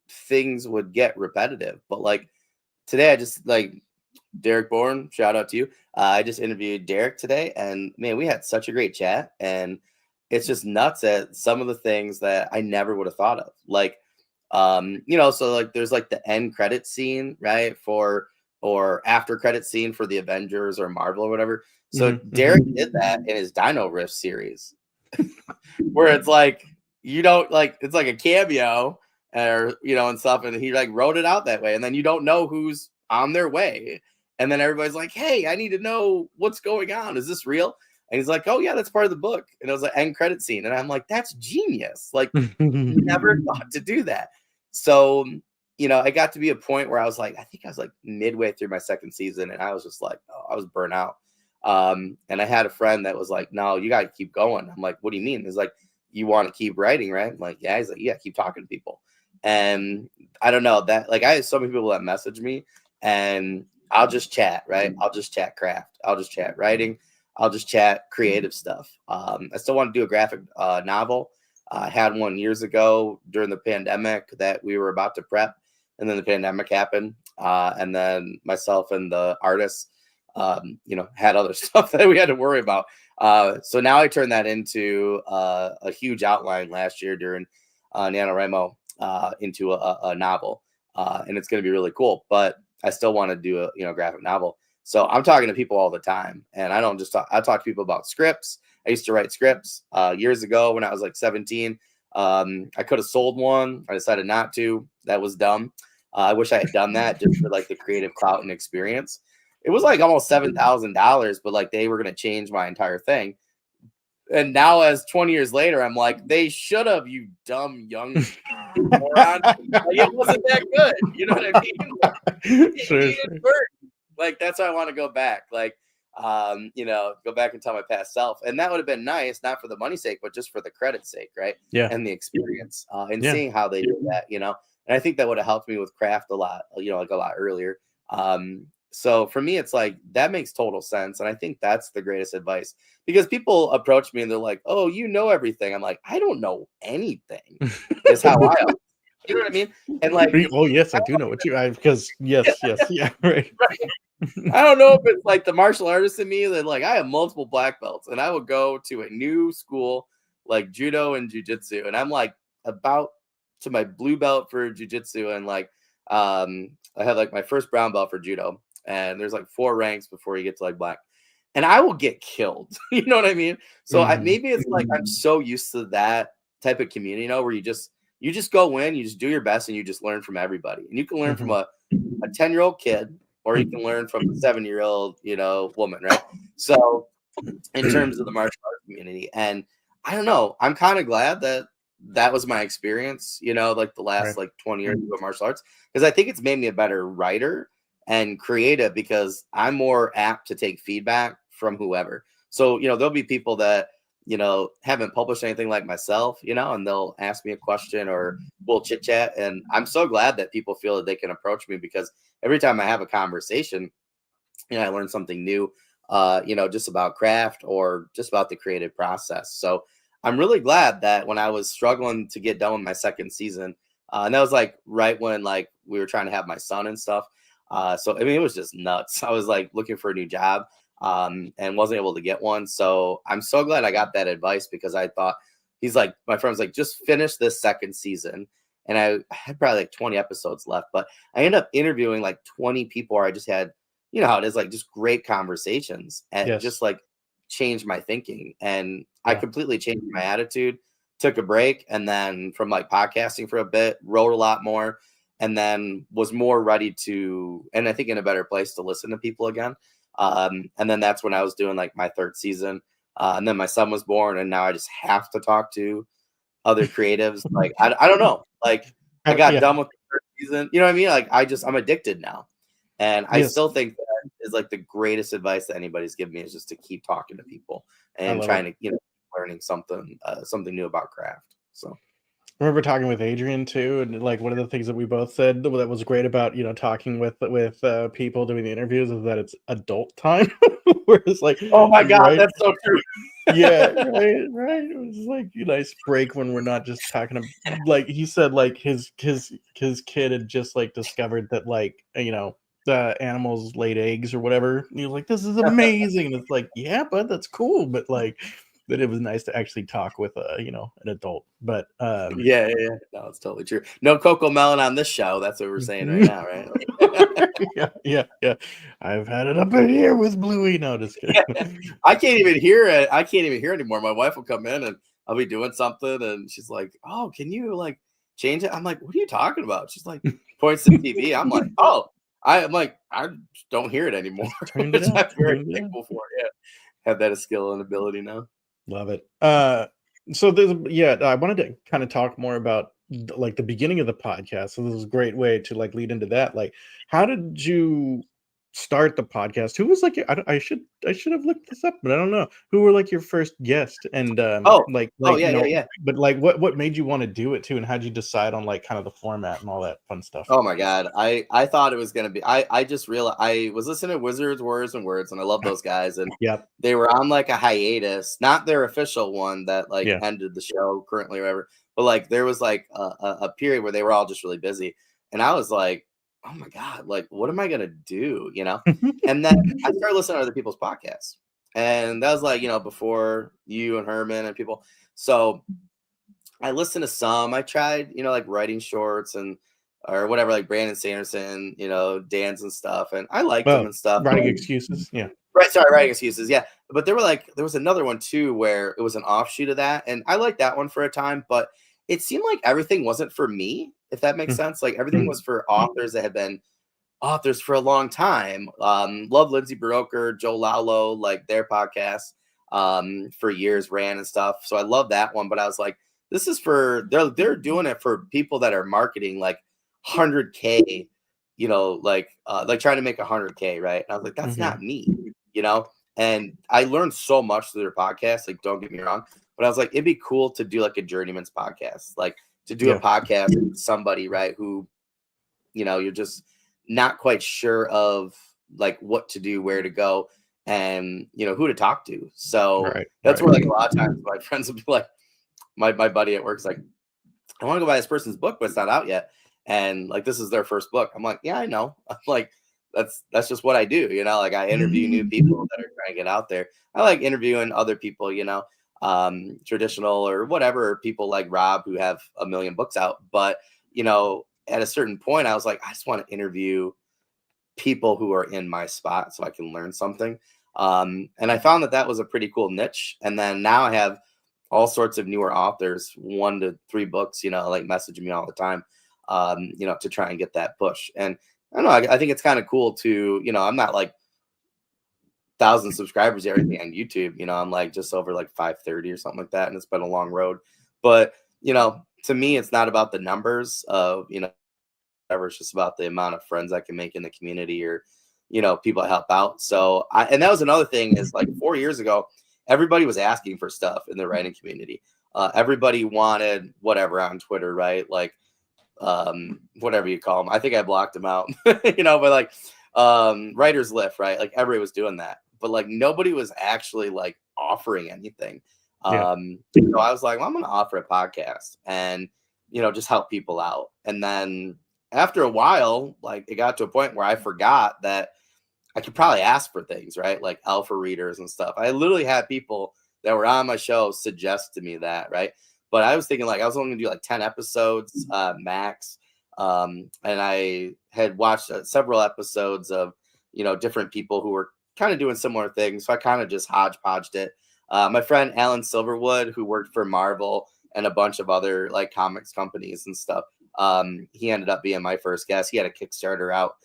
things would get repetitive, but like today I just like Derek Bourne, shout out to you. I just interviewed Derek today, and man, we had such a great chat. And it's just nuts at some of the things that I never would have thought of. Like, so like there's like the end credit scene, right? Or after credit scene for the Avengers or Marvel or whatever. So Derek did that in his Dino Riff series, where it's like you don't like it's like a cameo or and stuff, and he like wrote it out that way, and then you don't know who's on their way, and then everybody's like, hey, I need to know what's going on, is this real? And he's like, oh yeah, that's part of the book. And it was an end credit scene, and I'm like, that's genius. Like never thought to do that. So I got to be a point where I was like, I think I was like midway through my second season, and I was just like, oh, I was burnt out. And I had a friend that was like, no, you got to keep going. I'm like, what do you mean? He's like, you want to keep writing, right? I'm like, yeah. He's like, yeah, keep talking to people. And I don't know that, like, I have so many people that message me, and I'll just chat, right? I'll just chat craft. I'll just chat writing. I'll just chat creative stuff. I still want to do a graphic novel. I had one years ago during the pandemic that we were about to prep, and then the pandemic happened. And then myself and the artist, had other stuff that we had to worry about. So now I turned that into a huge outline last year during NaNoWriMo into a novel. And it's going to be really cool. But I still want to do a, graphic novel. So I'm talking to people all the time, and I don't just talk. I talk to people about scripts. I used to write scripts years ago when I was like 17. I could have sold one. I decided not to. That was dumb. I wish I had done that just for like the creative clout and experience. It was like almost $7,000, but like they were going to change my entire thing. And now, as 20 years later, I'm like, they should have, you dumb young moron. Like, it wasn't that good. You know what I mean? Sure. Like, that's why I want to go back. Like, go back and tell my past self. And that would have been nice, not for the money's sake, but just for the credit's sake, right? Yeah. And the experience and seeing how they do that, And I think that would have helped me with craft a lot, like a lot earlier. So for me, it's like, that makes total sense. And I think that's the greatest advice, because people approach me and they're like, oh, you know everything. I'm like, I don't know anything. Is how I am. You know what I mean? And like, oh yes, I do know what because yes, yeah, right. I don't know if it's like the martial artist in me that like I have multiple black belts, and I would go to a new school like judo and jujitsu, and I'm like about to my blue belt for jujitsu, and like I had like my first brown belt for judo, and there's like 4 ranks before you get to like black, and I will get killed. You know what I mean? So maybe it's like I'm so used to that type of community, where you just go in, you just do your best, and you just learn from everybody, and you can learn from a 10-year-old kid, or you can learn from a 7-year-old, woman, right? So in terms of the martial arts community, and I don't know, I'm kind of glad that was my experience, like the last like 20 years of martial arts, because I think it's made me a better writer and creative, because I'm more apt to take feedback from whoever. So, there'll be people that, haven't published anything like myself, and they'll ask me a question or we'll chit chat. And I'm so glad that people feel that they can approach me, because every time I have a conversation, I learn something new, just about craft or just about the creative process. So I'm really glad that when I was struggling to get done with my second season, and that was like right when like we were trying to have my son and stuff. So, I mean, it was just nuts. I was like looking for a new job and wasn't able to get one. So I'm so glad I got that advice, because I thought, he's like, my friend's like, just finish this second season. And I had probably like 20 episodes left, but I ended up interviewing like 20 people where I just had, how it is, like just great conversations, and just like changed my thinking. And I completely changed my attitude, took a break. And then from like podcasting for a bit, wrote a lot more, and then was more ready to, and I think in a better place to listen to people again. And then that's when I was doing like my 3rd season. And then my son was born, and now I just have to talk to other creatives. Like, I don't know. Like, I got done with the 3rd season. You know what I mean? Like, I'm addicted now. And I still think that is like the greatest advice that anybody's given me, is just to keep talking to people and trying to, learning something new about craft. So I remember talking with Adrian too, and like one of the things that we both said that was great about talking with people doing the interviews is that it's adult time. Whereas like, oh my god, that's so true. Yeah, right. It was like a nice break when we're not just talking about, like he said, like his kid had just like discovered that like the animals laid eggs or whatever. And he was like, this is amazing. And it's like, yeah, but that's cool. But like, that it was nice to actually talk with an adult. But yeah, no, it's totally true. No Coco Melon on this show. That's what we're saying right now, right? yeah. I've had it up in here with Bluey. No, just kidding. I can't even hear it. I can't even hear anymore. My wife will come in and I'll be doing something, and she's like, "Oh, can you like change it?" I'm like, "What are you talking about?" She's like, points to TV. I'm like, "Oh." I'm like, I don't hear it anymore. Turned it I'm up. very thankful for it. Yeah. Have that skill and ability now. Love it. So I wanted to kind of talk more about like the beginning of the podcast. So this is a great way to like lead into that. Like, how did you start the podcast? Who was like I should have looked this up, but I don't know who were like your first guest, and yeah. But like, what made you want to do it too, and how did you decide on like kind of the format and all that fun stuff? Oh my god, I thought it was gonna be. I just realized I was listening to Wizards, Words, and Words, and I love those guys, and they were on like a hiatus, not their official one that like ended the show currently or whatever, but like there was like a period where they were all just really busy, and I was like, oh my god, like what am I gonna do, And then I started listening to other people's podcasts, and that was like before you and Herman and people. So I listened to some. I tried like writing shorts and or whatever, like Brandon Sanderson, Dan's and stuff. And I liked them and stuff. Writing Excuses. Yeah. Right. Sorry. Writing Excuses. Yeah. But there was another one too, where it was an offshoot of that. And I liked that one for a time, but it seemed like everything wasn't for me, if that makes sense. Like everything was for authors that had been authors for a long time. Love Lindsay Buroker, Joe Laulo, like their podcast for years ran and stuff. So I love that one. But I was like, this is for they're doing it for people that are marketing like 100K, like trying to make 100K, right? And I was like, that's not me, And I learned so much through their podcast. Like, don't get me wrong, but I was like, it'd be cool to do like a journeyman's podcast, like to do a podcast with somebody, right, who, you're just not quite sure of like what to do, where to go, and who to talk to. So that's where like a lot of times my friends would be like, my buddy at work's like, I want to go buy this person's book, but it's not out yet. And like, this is their first book. I'm like, yeah, I know. I'm like, that's just what I do. Like I interview new people that are trying to get out there. I like interviewing other people, traditional or whatever, people like Rob who have a million books out. But, at a certain point, I was like, I just want to interview people who are in my spot so I can learn something. And I found that was a pretty cool niche. And then now I have all sorts of newer authors, 1 to 3 books, like messaging me all the time, to try and get that push. And I don't know, I think it's kind of cool to, I'm not like 1,000 subscribers or everything on YouTube, I'm like just over like 530 or something like that. And it's been a long road, but, to me, it's not about the numbers of, whatever. It's just about the amount of friends I can make in the community or, people I help out. So and that was another thing is like 4 years ago, everybody was asking for stuff in the writing community. Everybody wanted whatever on Twitter, right? Like, whatever you call them. I think I blocked them out, but like, writer's lift, right? Like everybody was doing that, but like nobody was actually like offering anything. So I was like, well, I'm going to offer a podcast and, just help people out. And then after a while, like it got to a point where I forgot that I could probably ask for things, right? Like alpha readers and stuff. I literally had people that were on my show suggest to me that, right? But I was thinking like I was only gonna do like 10 episodes max. And I had watched several episodes of, different people who were kind of doing similar things. So I kind of just hodgepodged it. My friend Alan Silverwood, who worked for Marvel and a bunch of other like comics companies and stuff, he ended up being my first guest. He had a Kickstarter out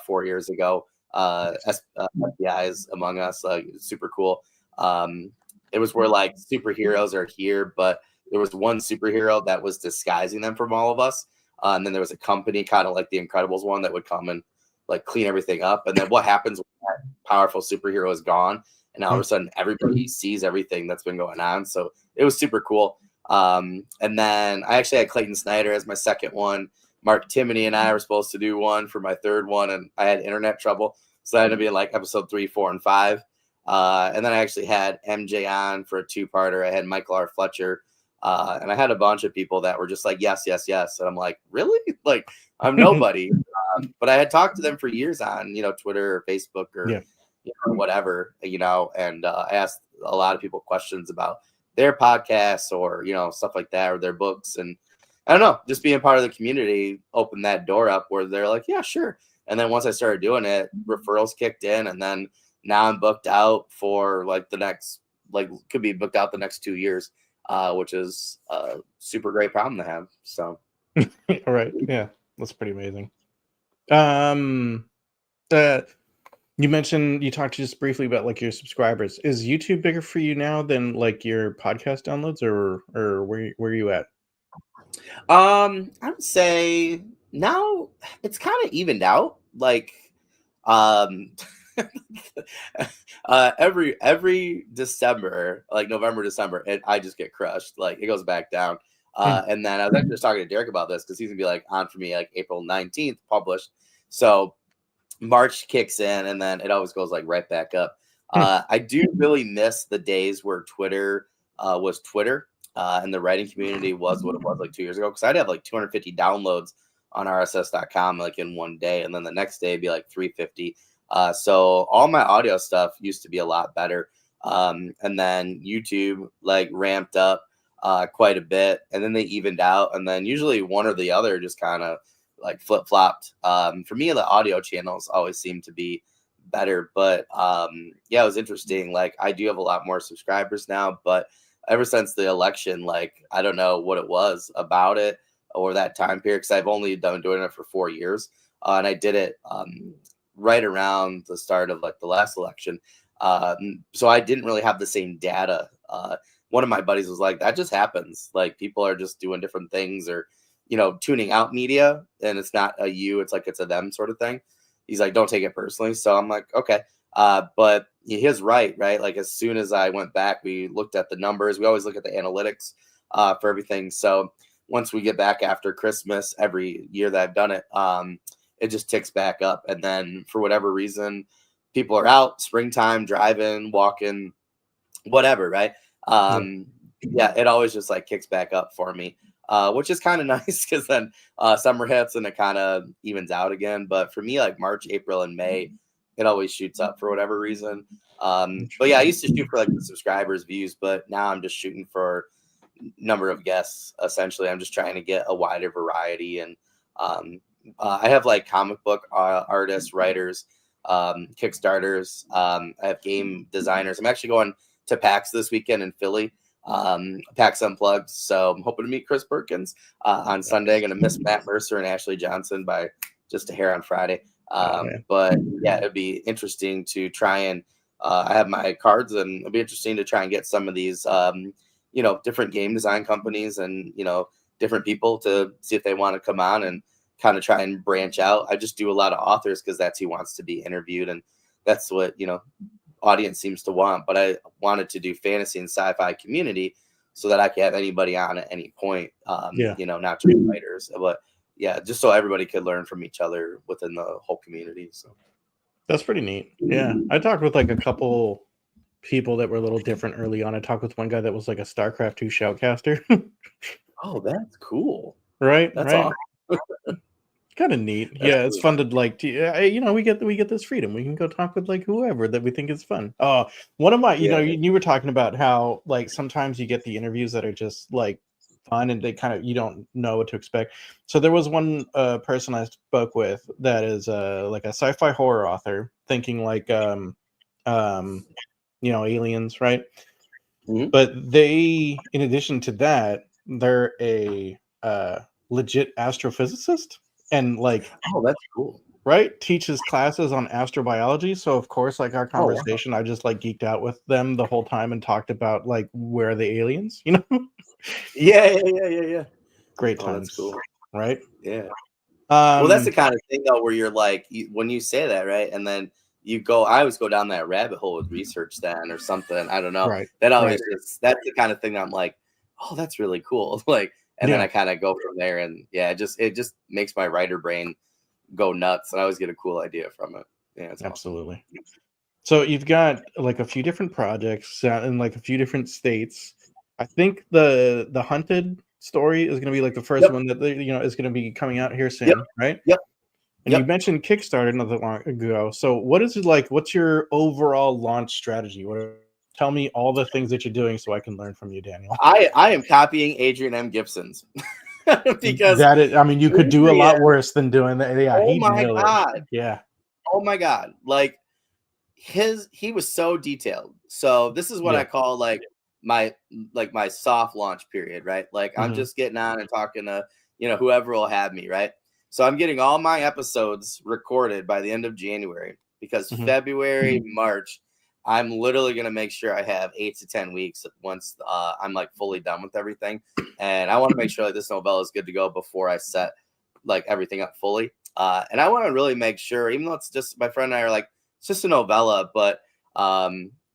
4 years ago. FBI's Among Us, super cool. It was where like superheroes are here, but there was one superhero that was disguising them from all of us. And then there was a company kind of like the Incredibles one that would come and like clean everything up. And then what happens when that powerful superhero is gone? And all of a sudden everybody sees everything that's been going on. So it was super cool. And then I actually had Clayton Snyder as my second one. Mark Timoney and I were supposed to do one for my third one, and I had internet trouble. So that ended up being like episode 3, 4, and 5. And then I actually had MJ on for a 2-parter. I had Michael R. Fletcher. And I had a bunch of people that were just like, yes, yes, yes. And I'm like, really? Like, I'm nobody. But I had talked to them for years on, Twitter or Facebook or whatever, and I asked a lot of people questions about their podcasts or, stuff like that or their books. And I don't know, just being part of the community opened that door up where they're like, yeah, sure. And then once I started doing it, referrals kicked in. And then now I'm booked out for like the next, like could be booked out the next 2 years. Which is a super great problem to have. So, all right, yeah, that's pretty amazing. You talked just briefly about like your subscribers. Is YouTube bigger for you now than like your podcast downloads, or where are you at? I would say now it's kind of evened out. Like, every December, like November, December, I just get crushed. Like it goes back down. And then I was actually just talking to Derek about this because he's gonna be like on for me like April 19th published. So March kicks in and then it always goes like right back up. I do really miss the days where Twitter was Twitter and the writing community was what it was like 2 years ago. Because I'd have like 250 downloads on RSS.com like in one day, and then the next day it'd be like 350. So all my audio stuff used to be a lot better. And then YouTube like ramped up quite a bit, and then they evened out, and then usually one or the other just kind of like flip flopped. For me, the audio channels always seem to be better, but yeah, it was interesting. Like I do have a lot more subscribers now, but ever since the election, like I don't know what it was about it or that time period, because I've only done doing it for 4 years, and I did it right around the start of like the last election. So I didn't really have the same data. One of my buddies was like, that just happens. Like people are just doing different things or, tuning out media, and it's not a you, it's like it's a them sort of thing. He's like, don't take it personally. So I'm like, okay. But he's right? Like as soon as I went back, we looked at the numbers. We always look at the analytics for everything. So once we get back after Christmas, every year that I've done it, it just ticks back up. And then for whatever reason, people are out springtime, driving, walking, whatever, right? Yeah, it always just like kicks back up for me, which is kind of nice because then summer hits and it kind of evens out again. But for me, like March, April, and May, it always shoots up for whatever reason. But yeah, I used to shoot for like the subscribers views, but now I'm just shooting for number of guests. Essentially, I'm just trying to get a wider variety. And I have like comic book artists, writers, Kickstarters. I have game designers. I'm actually going to PAX this weekend in Philly, PAX Unplugged. So I'm hoping to meet Chris Perkins on Sunday. Going to miss Matt Mercer and Ashley Johnson by just a hair on Friday. But yeah, it'd be interesting to try and I have my cards, and it'll be interesting to try and get some of these, different game design companies and, different people to see if they want to come on and kind of try and branch out. I just do a lot of authors because that's who wants to be interviewed. And that's what, audience seems to want. But I wanted to do fantasy and sci-fi community so that I could have anybody on at any point, not just writers, but yeah, just so everybody could learn from each other within the whole community. So that's pretty neat. Yeah. I talked with like a couple people that were a little different early on. I talked with one guy that was like a StarCraft 2 shoutcaster. Oh, that's cool. Right. That's right. awesome. Kind of neat. Yeah, it's fun to like we get this freedom. We can go talk with like whoever that we think is fun. One of my you were talking about how like sometimes you get the interviews that are just like fun and they kind of you don't know what to expect. So there was one person I spoke with that is like a sci-fi horror author thinking like aliens, right? Mm-hmm. But they, in addition to that, they're a legit astrophysicist and like, oh, that's cool, right? Teaches classes on astrobiology. So of course, like our conversation, I just like geeked out with them the whole time and talked about like where are the aliens, Yeah. Great Oh, times, that's cool, right? Yeah. Well, that's the kind of thing though where you're like when you say that, right, and then I always go down that rabbit hole with research then or something. I don't know. Right. That always that's the kind of thing that I'm like, oh, that's really cool. Like, and then I kind of go from there, and yeah, it just makes my writer brain go nuts, and I always get a cool idea from it. Yeah, it's absolutely. Awesome. So you've got like a few different projects in like a few different states. I think the Hunted story is going to be like the first one that is going to be coming out here soon, right? Yep. And you mentioned Kickstarter not that long ago. So what is it like? What's your overall launch strategy? Tell me all the things that you're doing so I can learn from you, Daniel. I am copying Adrian M. Gibson's because you could do a lot worse than doing that. Yeah. Oh my God. Yeah. Oh my God. Like he was so detailed. So this is what I call like my soft launch period, right? Like I'm just getting on and talking to, whoever will have me, right? So I'm getting all my episodes recorded by the end of January because February, March, I'm literally going to make sure I have 8 to 10 weeks once I'm like fully done with everything. And I want to make sure like this novella is good to go before I set like everything up fully. And I want to really make sure, even though it's just my friend and I are like, it's just a novella, but I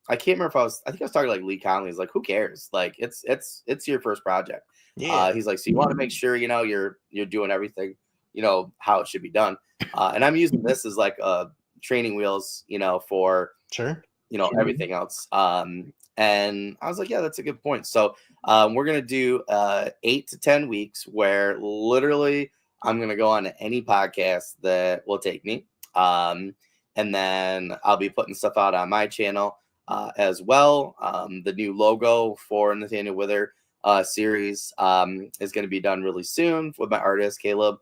can't remember if I think I was talking to like Lee Conley. He's like, who cares? Like it's your first project. Yeah. He's like, so you want to make sure, you're doing everything, how it should be done. And I'm using this as like training wheels, for everything else. And I was like, yeah, that's a good point. So we're going to do 8 to 10 weeks where literally I'm going to go on any podcast that will take me. And then I'll be putting stuff out on my channel as well. The new logo for Nathaniel Wither series is going to be done really soon with my artist, Caleb.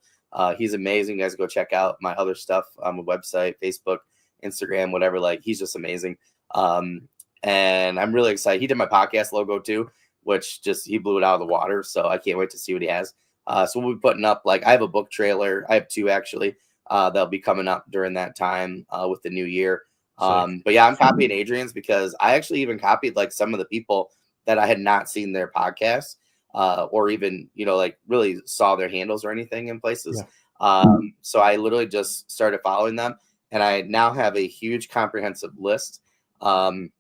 He's amazing. You guys go check out my other stuff on my website, Facebook, Instagram, whatever. Like, he's just amazing. And I'm really excited. He did my podcast logo too, which just, he blew it out of the water. So I can't wait to see what he has. So we'll be putting up, like, I have a book trailer. I have 2 actually. That'll be coming up during that time with the new year. But yeah, I'm copying Adrian's because I actually even copied like some of the people that I had not seen their podcasts or even, like really saw their handles or anything in places. So I literally just started following them, and I now have a huge comprehensive list on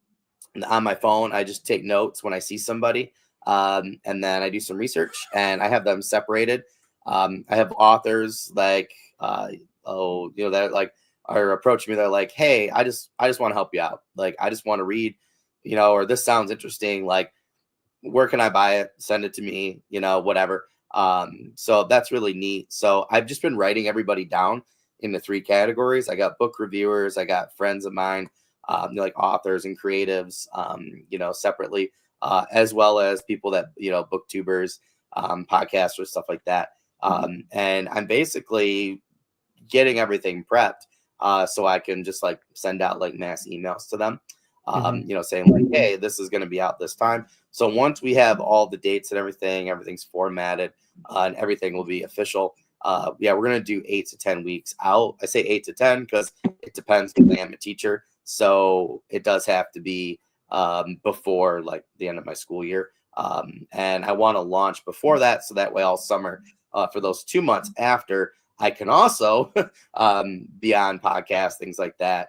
my phone. I just take notes when I see somebody, and then I do some research, and I have them separated. I have authors like, that like are approaching me. They're like, hey, I just want to help you out. Like, I just want to read, or this sounds interesting. Like, where can I buy it? Send it to me, whatever. So that's really neat. So I've just been writing everybody down into 3 categories. I got book reviewers, I got friends of mine, like authors and creatives, separately, as well as people that, booktubers, podcasters, stuff like that. And I'm basically getting everything prepped so I can just like send out like mass emails to them, saying like, hey, this is going to be out this time. So once we have all the dates and everything's formatted and everything will be official. We're going to do 8 to 10 weeks out. I say 8 to 10 because it depends because I am a teacher. So it does have to be before like the end of my school year. And I want to launch before that. So that way all summer for those 2 months after, I can also be on podcasts, things like that,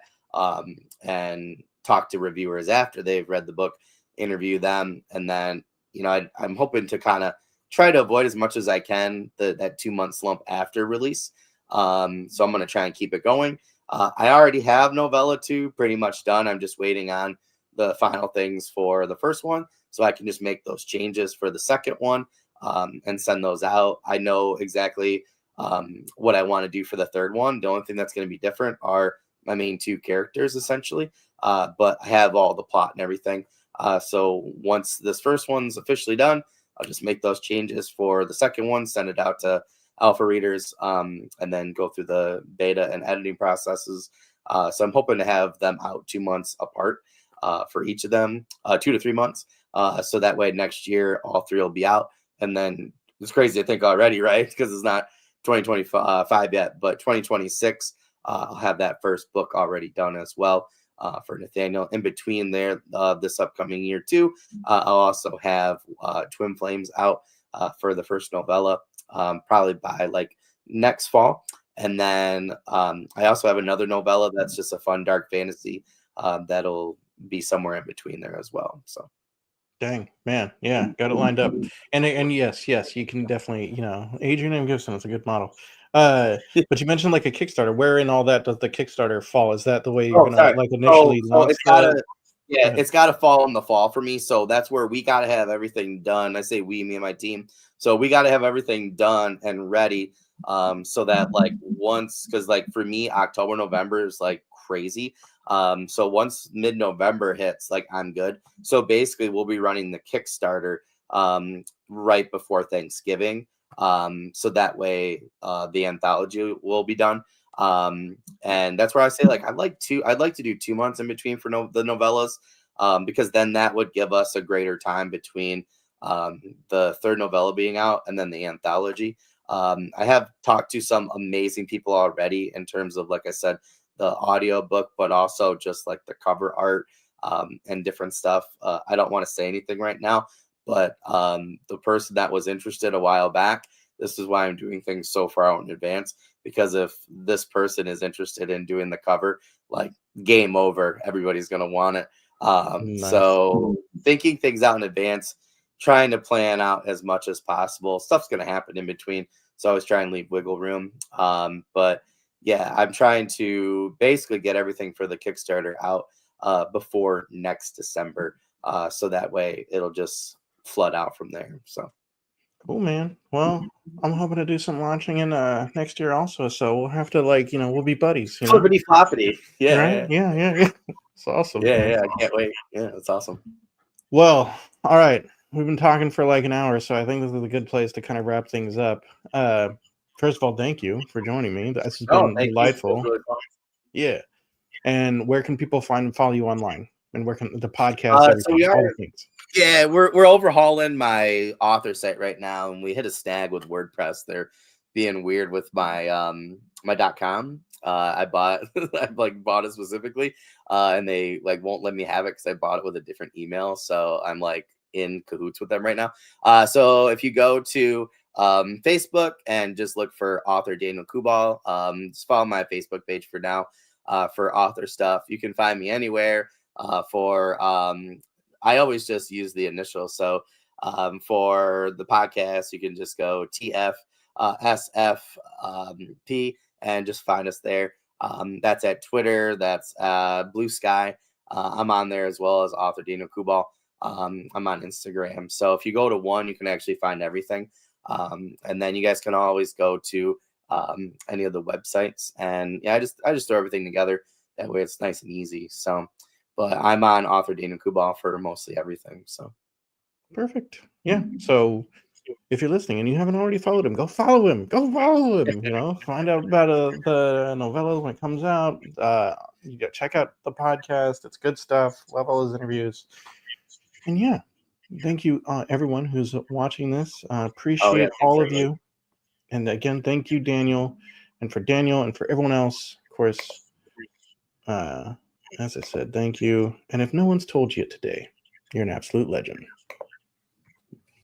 and talk to reviewers after they've read the book, interview them. And then, I'm hoping to kind of try to avoid as much as I can that 2-month slump after release. So I'm going to try and keep it going. I already have novella 2 pretty much done. I'm just waiting on the final things for the first one, so I can just make those changes for the second one and send those out. I know exactly what I want to do for the third one. The only thing that's going to be different are my main 2 characters, essentially. But I have all the plot and everything. So once this first one's officially done, I'll just make those changes for the second one, send it out to alpha readers, and then go through the beta and editing processes. So I'm hoping to have them out 2 months apart for each of them, 2 to 3 months. So that way next year, all 3 will be out. And then it's crazy to think already, right? Because it's not 2025 yet, but 2026, I'll have that first book already done as well for Nathaniel. In between there, this upcoming year too, I'll also have Twin Flames out for the first novella, probably by like next fall. And then I also have another novella that's just a fun dark fantasy that'll be somewhere in between there as well. So. Dang, man. Yeah, got it lined up. And yes, you can definitely, Adrian M. Gibson is a good model. But you mentioned like a Kickstarter. Where in all that does the Kickstarter fall? Is that the way you're gonna like initially launch it's gotta fall in the fall for me. So that's where we gotta have everything done. I say we, me and my team. So we gotta have everything done and ready. So that like because like for me, October, November is like crazy. So once mid-November hits, like I'm good. So basically we'll be running the Kickstarter right before Thanksgiving. So that way the anthology will be done. And that's where I say like I'd like to do 2 months in between for the novellas, because then that would give us a greater time between the third novella being out and then the anthology. I have talked to some amazing people already in terms of, like I said, the audio book, but also just like the cover art and different stuff. I don't want to say anything right now, but the person that was interested a while back, this is why I'm doing things so far out in advance, because if this person is interested in doing the cover, like game over, everybody's going to want it. Nice. So thinking things out in advance, trying to plan out as much as possible. Stuff's going to happen in between, so I always try and leave wiggle room. But yeah, I'm trying to basically get everything for the Kickstarter out before next December, so that way it'll just flood out from there. So cool, man. Well, I'm hoping to do some launching in next year also, so we'll have to like we'll be buddies, flippity floppity. Yeah, right? Yeah. It's awesome. Yeah, I can't wait. Yeah, that's awesome. Well, all right. We've been talking for like an hour, so I think this is a good place to kind of wrap things up. first of all, thank you for joining me. This has Oh, been thank you. delightful. It was really fun. Yeah. And where can people follow you online? And where can the podcast, So everything, we all are, the things? yeah, we're overhauling my author site right now, and we hit a snag with WordPress. They're being weird with my my .com. I bought I like bought it specifically, and they like won't let me have it because I bought it with a different email. So I'm like in cahoots with them right now. So if you go to Facebook and just look for author Daniel Coolbaugh, just follow my Facebook page for now for author stuff. You can find me anywhere. For I always just use the initials. So for the podcast, you can just go TF SFP and just find us there. That's at Twitter. That's Blue Sky. I'm on there as well as author Daniel Coolbaugh. I'm on Instagram. So if you go to one, you can actually find everything. And then you guys can always go to any of the websites. And yeah, I just throw everything together. That way it's nice and easy. So, but I'm on author Daniel Coolbaugh for mostly everything. So Perfect. Yeah. So if you're listening and you haven't already followed him, go follow him. Go follow him. Find out about the novella when it comes out. You got check out the podcast. It's good stuff. Love all his interviews. And yeah, thank you, everyone who's watching this. Appreciate all of you. And again, thank you, Daniel, and for Daniel and for everyone else, of course. As I said, thank you. And if no one's told you today, you're an absolute legend.